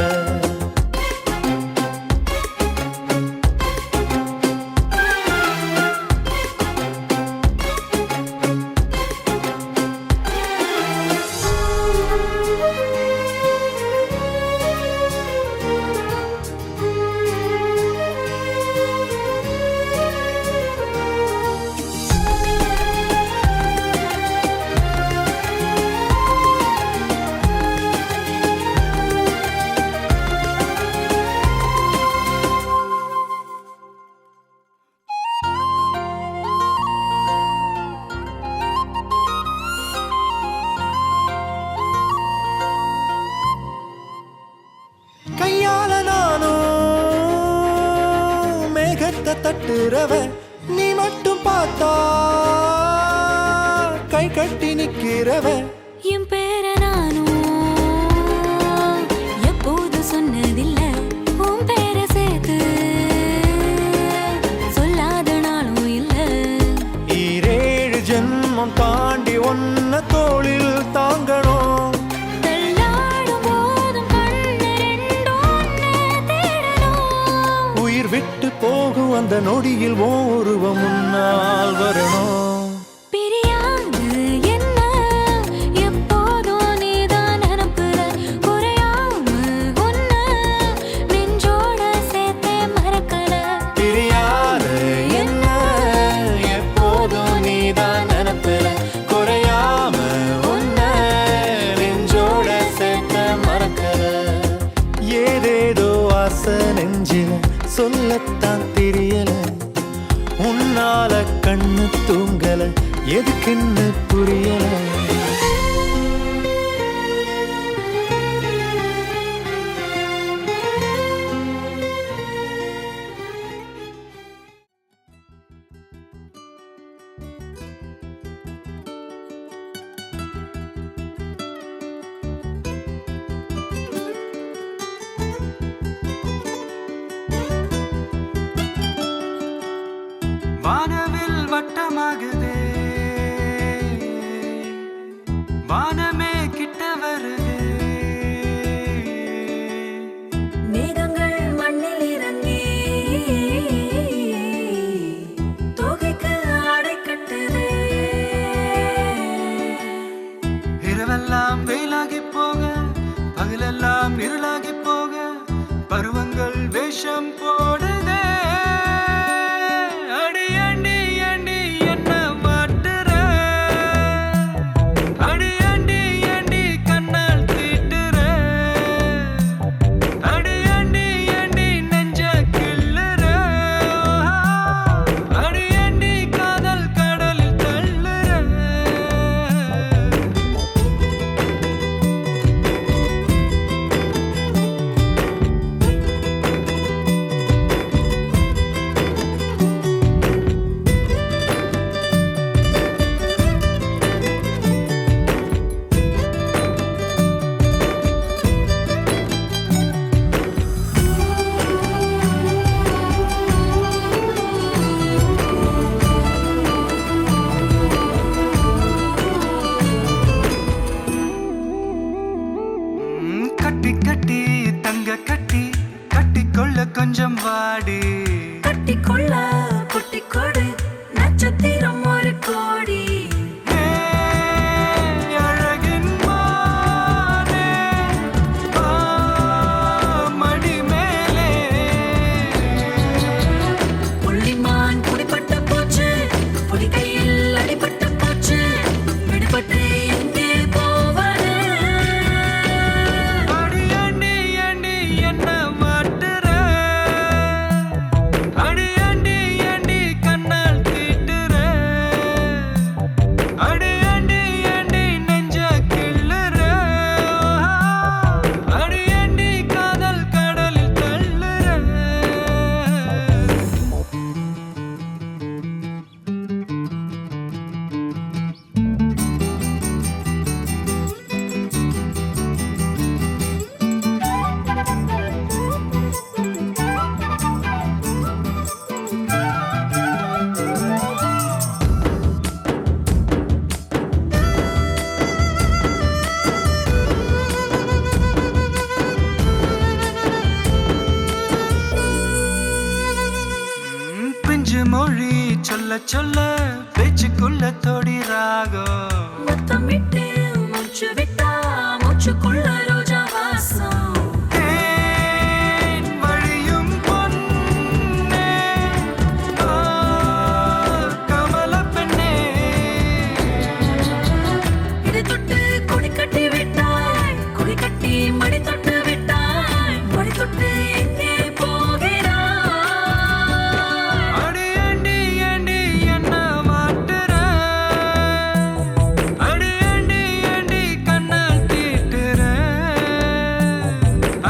கையால நானும் மேகத்தை தட்டுறவ நீ மட்டும் பார்த்தா கை கட்டி நிக்கிறவ என் பேர நானும் எப்போது சொன்னதில்ல உன் பேர சேர்த்து சொல்லாத நாளும் இல்ல ஈரேழு ஜென்மம் தாண்டி ஒன்ன தோளில் தாங்கணும் தள்ளாடும் போதும் கண்ணு ரெண்டும் உன்னை தேடணும் உயிர் விட்டு போகும் அந்த நொடியில் ஓ உருவம் முன்னால் வரணும் பிரியாது என்ன எப்போதும் நீதான் நினைப்புல குறையாம உன்ன நெஞ்சோட சேர்த்து மறக்கல பிரியாத என்ன எப்போதும் நீதான் நினைப்பில குறையாம உன்னை நெஞ்சோட சேர்த்த மறக்கல ஏதேதோ ஆசை நெஞ்சில சொல்லத்தான் தெரியல உன்னால கண்ணு தூங்கல எதுக்குன்னு புரியல வானவில் வட்டமாகுதே வானமே கிட்ட வருதே மேகங்கள் மண்ணில் இறங்கி தோகைக்கு ஆடை கட்டுது இரவெல்லாம் வெயிலாகி போக பகலெல்லாம் இருளாகி போக பருவங்கள் வேஷம் போடுதே அடி அண்டி அண்டி என்ன மாட்டுற அடி அண்டி அண்டி கண்ணால் தீட்டுற அடி அண்டி அண்டி நெஞ்ச கிள்ளுற அடி அண்டி காதல் கடலில் தள்ளுற கட்டி கட்டி தங்க கட்டி கட்டிக்கொள்ள கொஞ்சம் வாடி கட்டிக்கொள்ள குட்டி கொடு நட்சத்திரம் ஒரு கோடி ஏ, அழகின் மானே, வா, மடி மேலே புள்ளிமான் குடிப்பட்ட போச்சு புடி கையில் அடிபட்ட போச்சு விடுபட்டு எங்கே போவது சொல்ல சொல்ல பேச்சுக்குள்ள தொடி ராகம் முத்தமிட்டு மூச்சு விட்டா மூச்சுக்குள்ள ரோஜா வாசம் தேன் வழியும் பொன்னே ஆ, கமலப் பெண்ணே. இதை தொட்டு கொடி கட்டி விட்டாய் கொடி கட்டி மடி தொட்டு விட்டாய் மடி தொட்டு எங்கே போகிறாய் அடி ஏண்டி ஏண்டி என்ன மாட்டுற? அடி ஏண்டி ஏண்டி கண்ணால் தீட்டுற?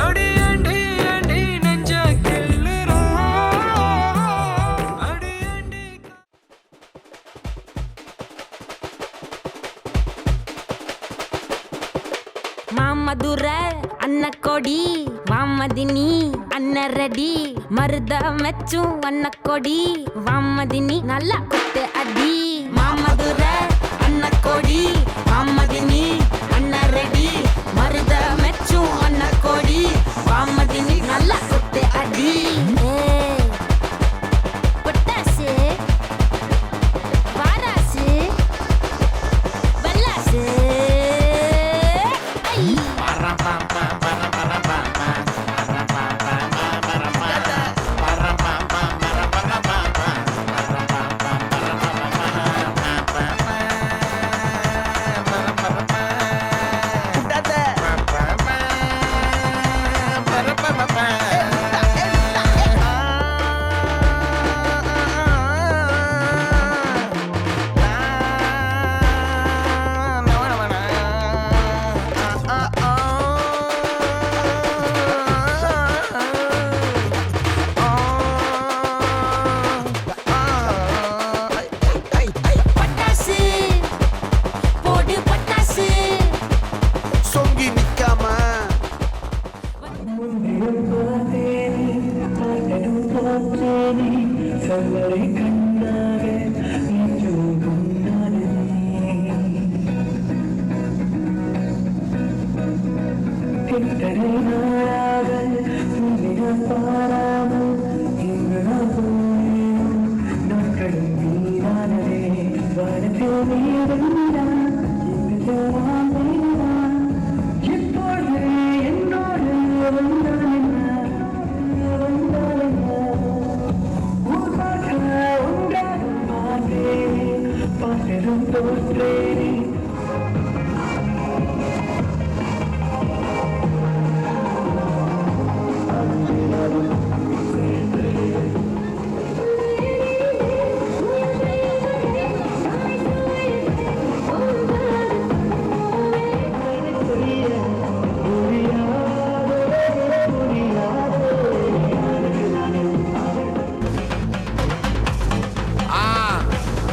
அடி ஏண்டி ஏண்டி நெஞ்ச கிள்ளுற? அடி ஏண்டி மாமதுர அன்ன கொடி வாமதினி அன்ன ரெடி மருத மெச்சும் அன்ன கொடி வாமதினி நல்லா குத்து அடி மாமதுர அன்ன கொடி வாமதினி அன்ன ரெடி மருத மெச்சும் அன்ன கொடி வாமதினி நல்லா குத்து அடி பொட்டாசு வாராசு வல்லாசு பட்டாசு போடு பட்டாசு சொங்கி நிக்காம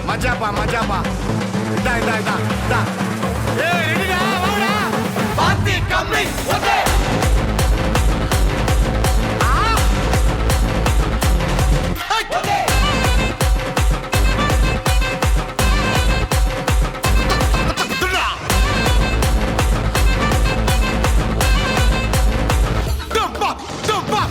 மஜாப்பா மஜாப்பா இதா இதா இதா இதா ஏய் ரெடிடா வாடா பாத்தி கம்மி ஓகே ஓகே டப்பா டப்பா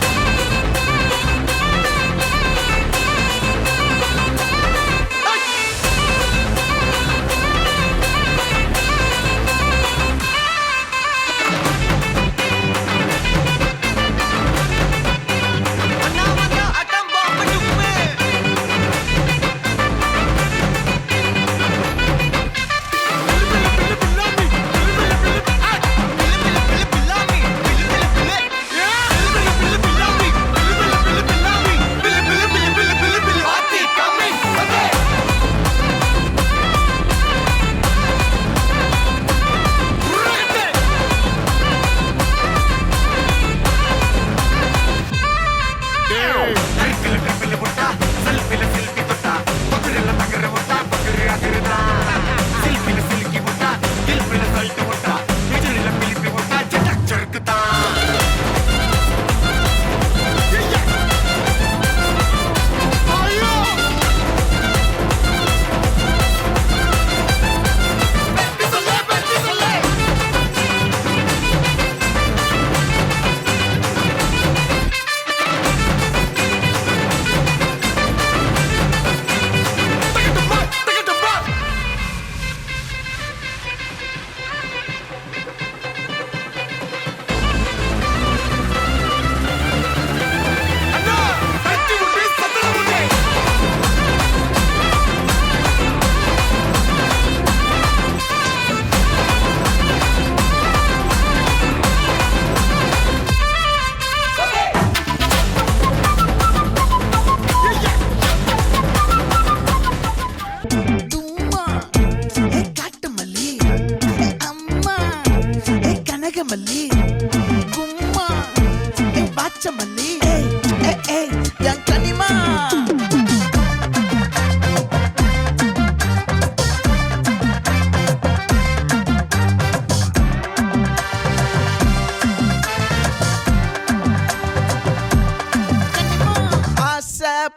கனகமல்லி கும்மா பாச்சமல்லி என் கனிமா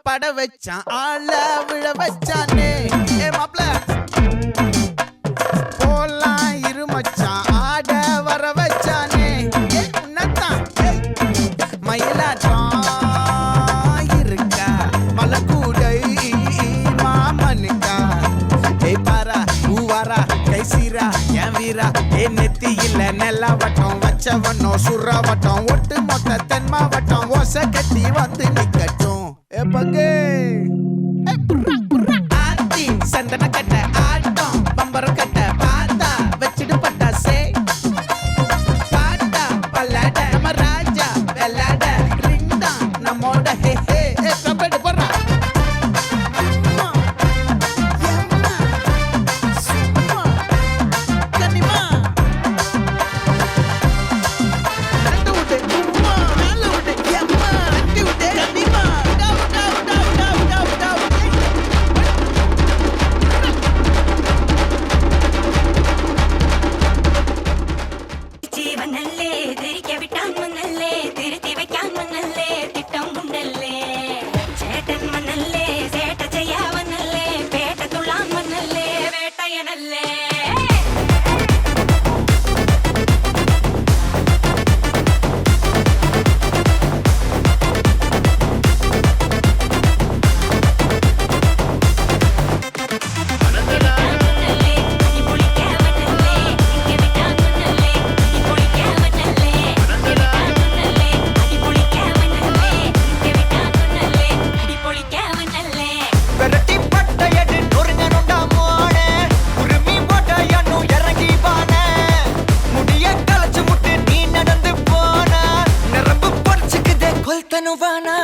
பட வச்சான் ஆள விழ வச்சானே மாப்ள போலாம் இருமச்சான் ஆட வர வச்சானே உன்னத்தான் மயிலாட்டம் இருக்கா மலக்கூடை மாமனுக்கா பாரா ஊவாரா கைசீரா என் வீரா நெத்தி இல்ல நெல்லா வட்டம் வச்சவனோ சுறா வட்டம் ஒட்டு மொத்த தென் மாவட்டம் ஓசை கட்டி வந்து நிக்கட்டும் பங்கே ஆத்தி சந்தன கட்ட ஆட்டம் பம்பரம் கட்ட பாத்தா வச்சிடு பட்டாசே பாட்டா பல்லாட நம்ம ராஜா வெள்ளாட ரிங் தான் நம்மோட ஹே ஹே கம்பெடு போடுறா கனிமா ரெண்டு விட்டு கும்மா நாலு விட்டு எம்மா ரெண்டு விட்டு கனிமா ജീവനല്ലേ തിരികെ വിട്ടാൻ വന്നല്ലേ തിരുത്തി വയ്ക്കാൻ വന്നല്ലേ തിട്ടം ഉണ്ടല്ലേ ചേട്ടൻ വന്നല്ലേ ചേട്ട ചെയ്യാവന്നല്ലേ പേട്ട തുള്ളാൻ വന്നല്ലേ വേട്ടയനല്ലേ விரட்டி பட்டையடு நொறுங்கணுண்டா மோனே உருமி போட்டையன்னு இறங்கி பானே முடிய களைச்சு முட்டு நீ நடந்து போன நரம்பு பொறிச்சுக்குதே கொல்தனுவானா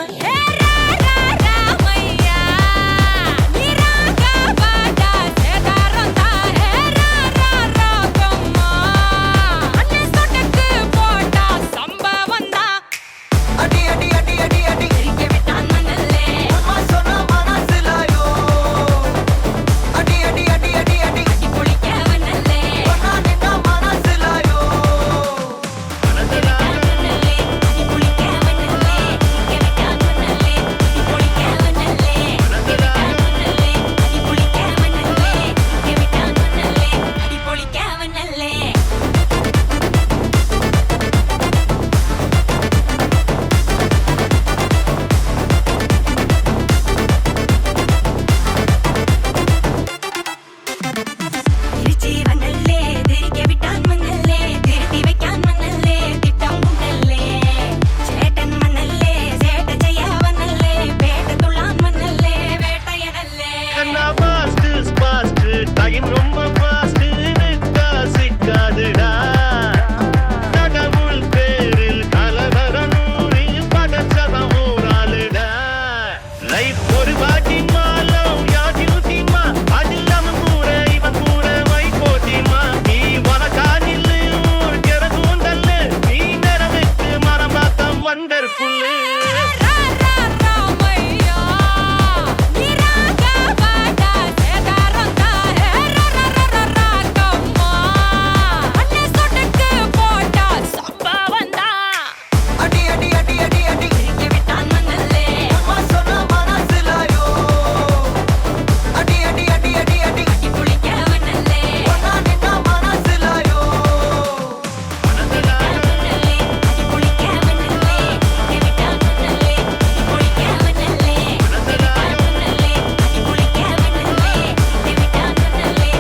அடி அடி அடி அடி அடி തിരികെ വിട്ടാൻ വന്നല്ലേ அம்மா சொன்ன மனசுலாயோ அடி அடி அடி அடி அடி പൊളിക്കാവനല്ലേ ஒன்னா நின்னா மனசுலாயோ പൊളിക്കാവനല്ലേ പൊളിക്കാവനല്ലേ തിരികെ വിട്ടാൻ വന്നല്ലേ പൊളിക്കാവനല്ലേ പൊളിക്കാവനല്ലേ പൊളിക്കാവനല്ലേ തിരികെ വിട്ടാൻ വന്നല്ലേ പൊളിക്കാവനല്ലേ തിരിച്ച് വന്നല്ലേ തിരികെ വിട്ടാൻ വന്നല്ലേ തിരുത്തി വയ്ക്കാൻ വന്നല്ലേ തിട്ടം ഉണ്ടല്ലേ ചേട്ടൻ വന്നല്ലേ ചേട്ട ചെയ്യാവന്നല്ലേ പേട്ട തുള്ളാൻ വന്നല്ലേ വേട്ടയനല്ലേ கண்ணா பாஸ்ட் பாஸ்ட் டைம் ரொம்ப பாஸ்ட் நிக்கா சிக்காதுடா கடவுள் பேரில் கலவரனூரி படச்சவன் ஊராளுடா லைஃப் ஒரு வாட்டி மாலம் யாதியுத்திமா அதில்லாம கூற இவன் கூற வை போட்டிமா நீ வனக்கானில் ஊர் கிடக்கூந்தல்லு நீ நிறவுக்கு மரம் பார்த்தம் வண்டர்ஃபுல்லு அடி அடி அடி அடி அடி തിരികെ വിട്ടാൻ വന്നല്ലേ அம்மா சொன்ன மனசுலாயோ அடி அடி அடி அடி அடி പൊളിക്കാവനല്ലേ ஒன்னா நின்னா மனசுலாயோ പൊളിക്കാവനല്ലേ പൊളിക്കാവനല്ലേ തിരികെ വിട്ടാൻ വന്നല്ലേ പൊളിക്കാവനല്ലേ പൊളിക്കാവനല്ലേ പൊളിക്കാവനല്ലേ തിരികെ വിട്ടാൻ വന്നല്ലേ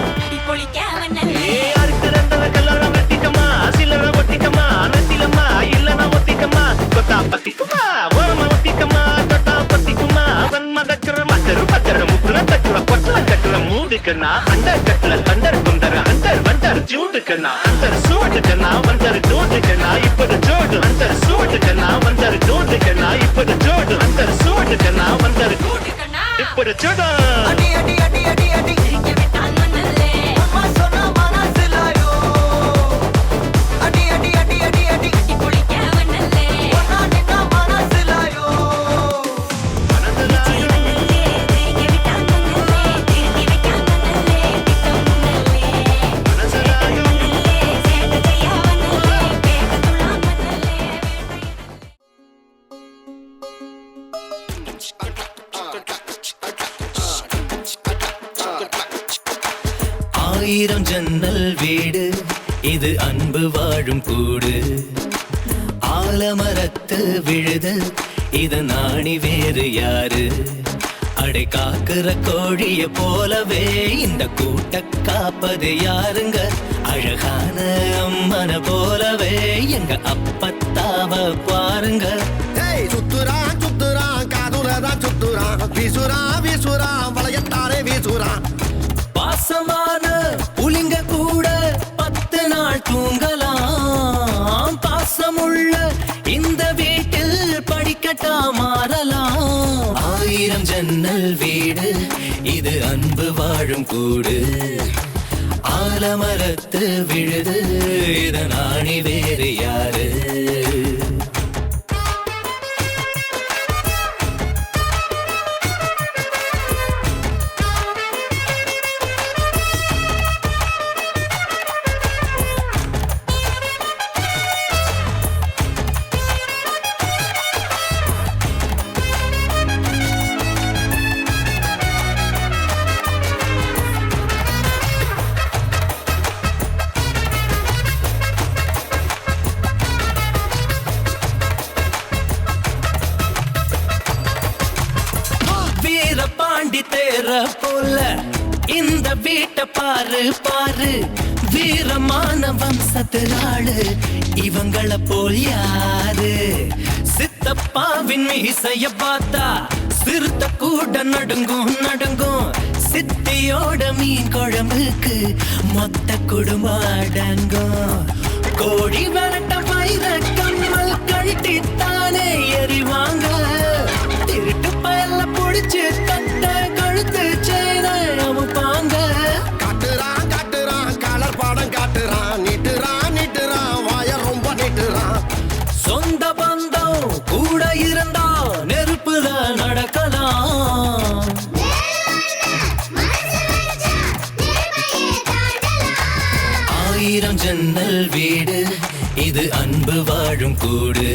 പൊളിക്കാവനല്ലേ அறுக்கிறந்தவ கல்லறம் வெட்டிக்கமா சில்லற ஒட்டிக்கமா நெத்திலம்மா இல்லனா ஒத்திக்கமா கொத்தா பத்திக்குமா ஓரமா ஒத்திக்கமா தொட்டா பத்திக்குமா அவன் மதக்கிற மத்தரு பத்தர முக்குற தக்குற பொட்டல கட்டுற மூடுக்கண்ணா அண்டர் கட்டுல தண்டர் குந்தர அண்டர் வண்டர் ஜூடுக்கண்ணா அண்டர் சூடுக்கண்ணா வந்தர் ஜூடுக்கண்ணா இப்பது ஜோடு அண்டர் சூடுக்கண்ணா வந்தர் ஜூடுக்கண்ணா இப்பது ஜோடு அண்டர் சூடுக்கண்ணா வந்தர் இப்பது ஜோடு அடி அடி அடி அடி அடி തിരികെ വിട്ടാൻ വന്നല്ലേ அம்மா சொன்ன மனசுலாயோ அடி அடி ஆயிரம் ஜன்னல் வீடு இது அன்பு வாழும் கூடு ஆலமரத்து விழுது இது நாணி வேறு யாரு அடை காக்குற கோழிய போலவே இந்த கூட்ட காப்பது யாருங்க அழகான அம்மன போலவே எங்க அப்பத்தாவ பாருங்க சுத்துறான் சுத்துறான் காதுலதான் சுத்துறான் வீசுறான் வீசுறான் வளையத்தாலே வீசுறான் பாசமான புலிங்க கூட 10 நாள் தூங்கலாம் பாசமுள்ள இந்த வீட்டில் படிக்கட்டா மாறலாம் ஆயிரம் ஜன்னல் வீடு இது அன்பு வாழும் கூடு ஆலமரத்து விழுது இதனாணி வேறு யாரு பாண்டி தேர போல இந்த வீட்டை பாரு பாரு வீரமான வம்சத்தினாளு இவங்கள போல் யாரு சித்தப்பாவின் மீசைய பார்த்தா சிறுத்த கூட நடுங்கும் நடுங்கும் சித்தியோட மீன் குழம்புக்கு மொத்த குடும்பம் அடங்கும் கோழி விரட்ட வைர கம்மல் கழட்டித்தானே எறிவாங்க திருட்டு பயல்ல புடிச்சு கட்ட கழுத்து சேன அமுப்பாங்க காட்டுறான் காட்டுறான் கலர் பாடம் காட்டுறான் நீட்டுறான் நீட்டுறான் வாய ரொம்ப நீட்டுறான் சொந்த பந்தம் கூட இருந்தா நெருப்புல நடக்கலாம் ஆயிரம் ஜன்னல் வீடு இது அன்பு வாழும் கூடு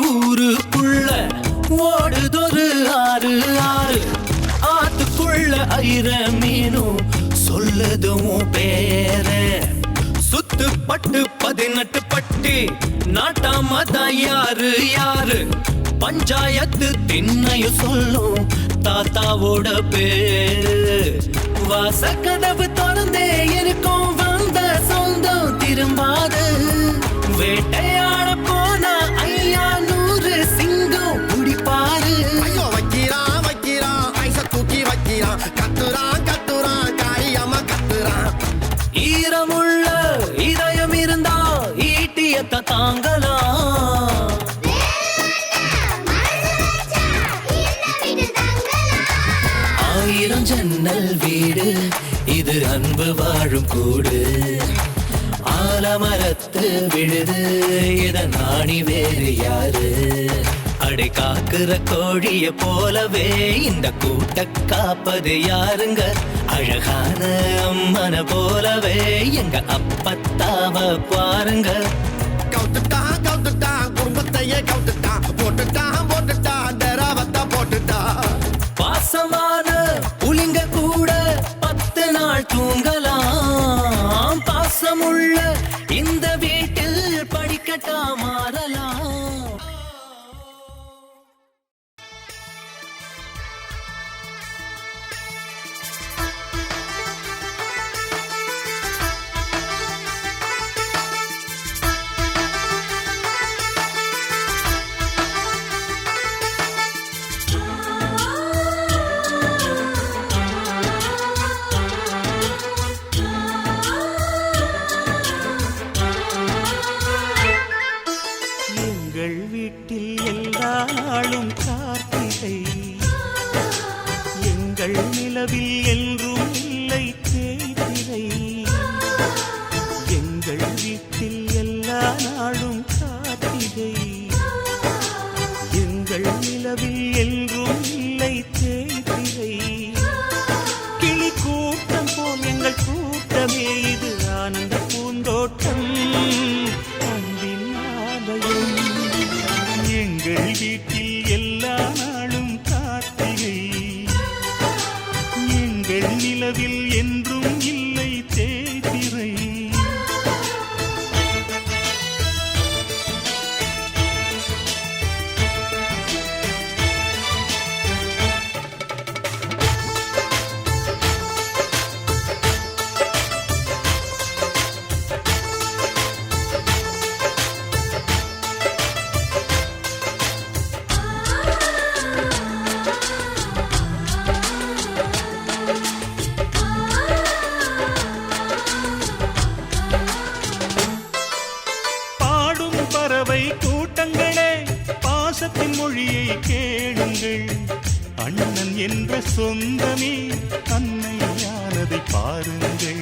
ஊருக்குள்ள ஓடுதொரு ஆறு ஆறு ஆத்துக்குள்ள ஐர மீனும் சொல்லுதும் பேர சுத்து பட்டு 18 பட்டி நாட்டாமதான் யாரு யாரு பஞ்சாயத்து திண்ணையும் சொல்லும் தாத்தாவோட பேரு வாசக்கதவு திறந்தே இருக்கும் வந்த சொந்தம் திரும்பாது வேட்டையாட போன ஐயா 100 சிங்கம் குடிப்பாரு ஐயோ வைக்கிறான் வைக்கிறான் ஐச தூக்கி வைக்கிறான் கத்துறான் கத்துறான் காரியமா கத்துறான் ஈரமுள்ள இதயம் இருந்தா ஈட்டியத்தை தாங்கலாம் ஆயிரம் ஜன்னல் வீடு இது அன்பு வாழும் கூடு ஆலமரத்து விழுது இதன் நாணி வேறு யாரு அடை காக்குற கோழிய போலவே இந்த கூட்ட காப்பது யாருங்க அழகான அம்மன போலவே எங்க அப்பத்தாவ பாருங்க கவுத்துட்டான் கவுத்துட்டான் குடும்பத்தையே கவுத்துட்டான் போட்டுட்டான் போட்டுட்டான் டெராவத்தா போட்டுட்டான் பாசமான புலிங்க கூட 10 நாள் தூங்கலாம் பாசமுள்ள இந்த வீட்டில் படிக்கட்டா மாறலாம் கார்த்திகை எங்கள் நிலவில் என்றும் இல்லை தேய்திரை கிளி கூட்டம் போல் எங்கள் கூட்டமே இது ஆனந்த பூந்தோட்டம் அன்பின் ஆலயம் எங்கள் வீட்டில் எல்லா நாளும் கார்த்திகை எங்கள் நிலவில் என்றும் இல்லை தேய்திரை பறவை கூட்டங்களே பாசத்தின் மொழியை கேளுங்கள் அண்ணன் என்ற சொந்தமே அன்னையானதை பாருங்கள்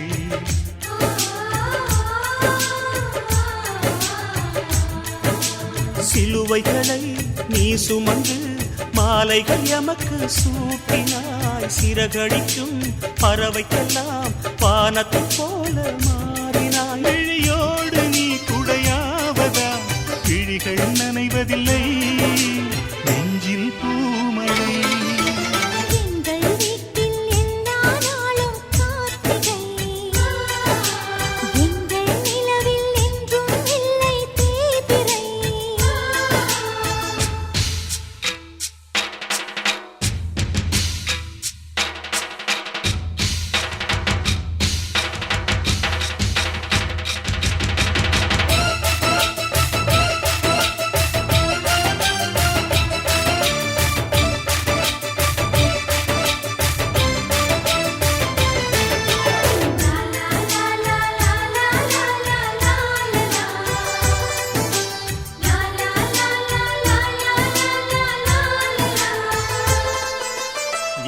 சிலுவைகளை நீ சுமந்து மாலைகள் எமக்கு சூட்டினாய் சிறகடிக்கும் பறவைக்கெல்லாம் வானத்தை போல மாறினாய் விழியோடு நீ குடையாவதா விழிகள் நனைவதில்லை நெஞ்சில் பூமழை எங்கள் வீட்டில் எல்லா நாளும் கார்த்திகை எங்கள் நிலவில் என்றும் இல்லை தேய்பிறை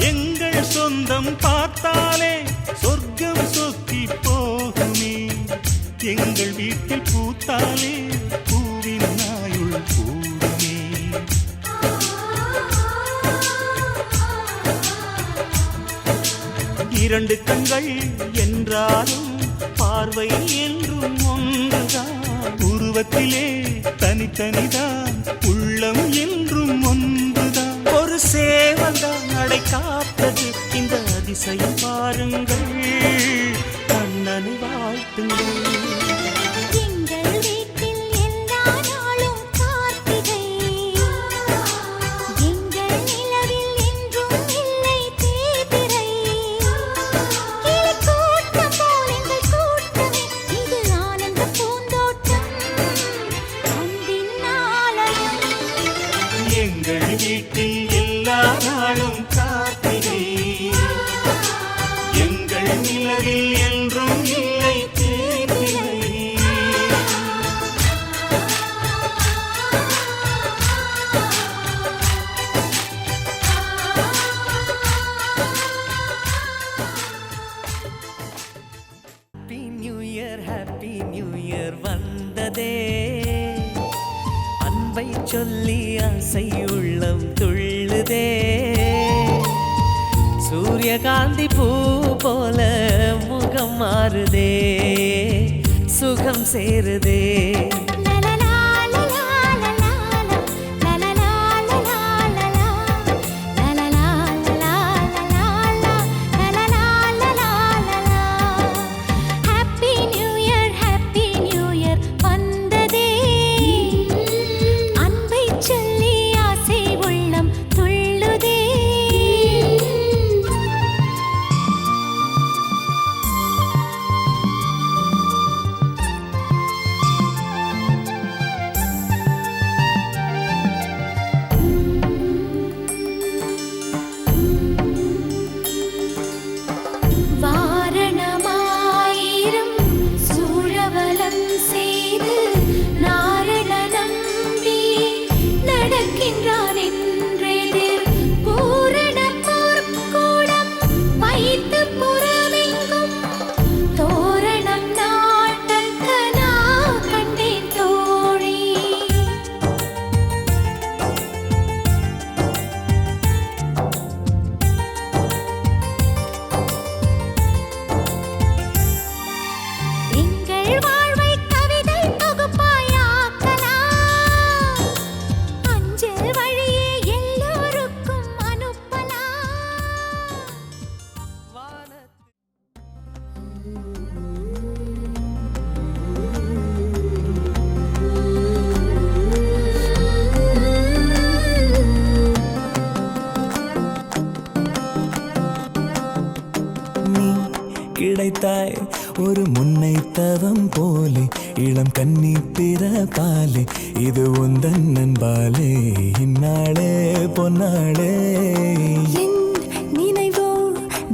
எங்கள் சொந்தம் பார்த்தாலே சொர்க்கம் சொத்தி போகுமே எங்கள் வீட்டில் பூத்தாலே பூவின் நாயுள் கூடுமே இரண்டு கண்கள் என்றாலும் பார்வை என்றும் ஒன்றுதான் உருவத்திலே தனித்தனிதான் உள்ளம் என்றும் ஒன்றுதான் ஒரு சேவல்தான் நடை காத்தது இந்த அதிசயம் பாருங்கள் கண்ணனை வாழ்த்துங்கள் எங்கள் வீட்டில் எல்லா நாளும் கார்த்திகை எங்கள் நிலவில் என்றும் இல்லை தேய்பிறை கிளி கூட்டம் போல் எங்கள் கூட்டமே இது ஆனந்த பூந்தோட்டம் அன்பின் ஆலயம் எங்கள் வீட்டில் எல்லா நாளும் கார்த்திகை எங்கள் நிலவில் என்றும் இல்லை தேய்பிறை ஹாப்பி நியூ இயர் வந்ததே அன்பை சொல்லி ஆசை உள்ளம் துள்ளுதே சூரியகாந்தி பூ போல முகம் மாறுதே சுகம் சேருதே கிடைத்தாய் ஒரு முன்னை தவம் போலே இளம் கன்னி பிறப்பாலே இது உந்தன் நண்பாலே இந்நாளே பொன்னாளே என் நினைவோ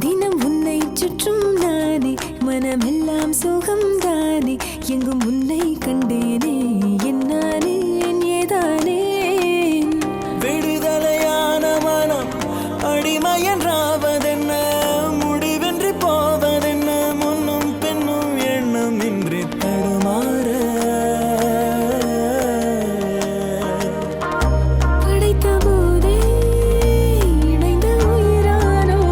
தினம் உன்னை சுற்றும் நானே மனமெல்லாம் சுகம்தானே எங்கும் உன்னை கண்டேனே என்னானே ஏதானே விடுதலையான மனம் அடிமையன்றாவதென்ன முடிவென்று போவதென்ன முன்னும் பின்னும் எண்ணம் இன்றி தடுமாற படைத்த போதே இணைந்த உயிரானோம்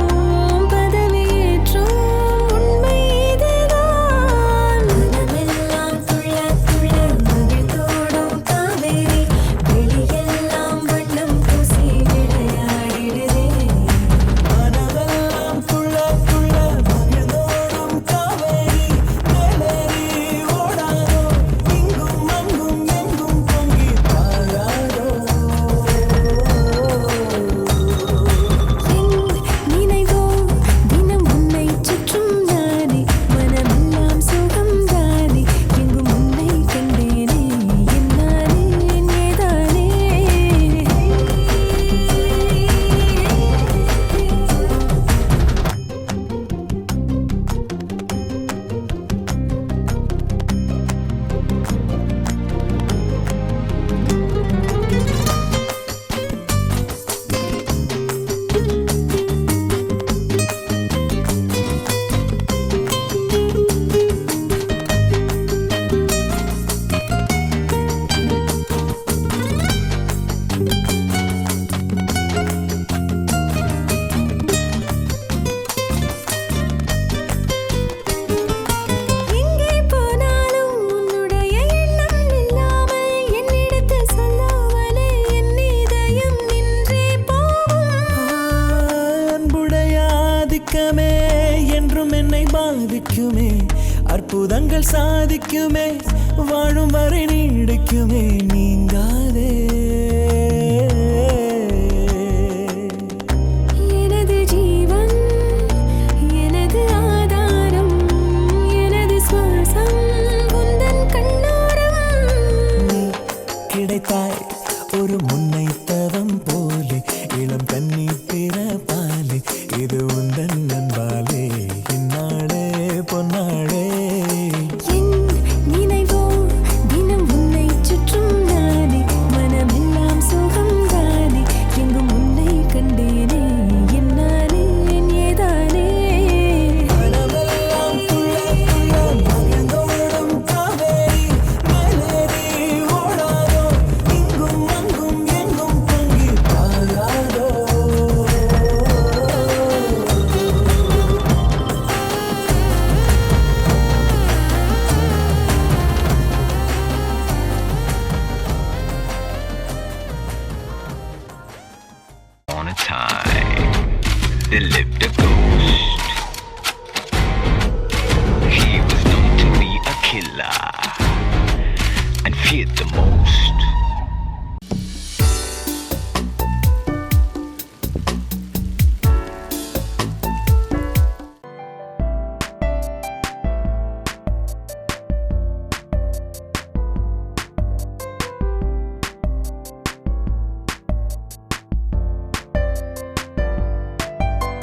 பதவியேற்றோம் உண்மை இதுதான் மனமெல்லாம் துள்ள துள்ள மகிழ்ந்தோடும் காவேரி வெளியெல்லாம் வண்ணம் பூசி விளையாடிடுதே மனமெல்லாம் துள்ள துள்ள மகிழ்ந்தோடும் காவேரி மேலேறி ஓடாதோ இங்கும் அங்கும் எங்கும் பொங்கி பாயாதோ என் நினைவோ தினம் உன்னை சுற்றும் நானே மனமெல்லாம் சுகம்தானே எங்கும் உன்னை கண்டேனே என்னானே ஏதானே எங்கே போனாலும் உன்னுடைய எண்ணம் இல்லாமல் என்னிடத்தில் சொல்லாமலே என் இதயம் நின்றே போகும் அன்புடைய ஆதிக்கமே என்றும் என்னை பாதிக்குமே அற்புதங்கள் சாதிக்குமே வாழும் வரை நீடிக்குமே நீங்காதே எனது ஜீவன் எனது ஆதாரம் எனது சுவாசம் உந்தன் கண்ணோரம் நீ கிடைத்தாய் ஒரு முன்னை தவம் போலே இளம் கன்னி பிறப்பாலே இது உந்தன் நண்பாலே இந்நாளே பொன்னாளே என் நினைவோ தினம் உன்னை சுற்றும் நானே மனமெல்லாம் சுகம்தானே எங்கும் உன்னை கண்டேனே என்னானே ஏதானே மனமெல்லாம் துள்ள துள்ள மகிழ்ந்தோடும் காவேரி மேலேறி ஓடாதோ இங்கும் அங்கும் எங்கும் பொங்கி பாயாதோ On a time, they lived a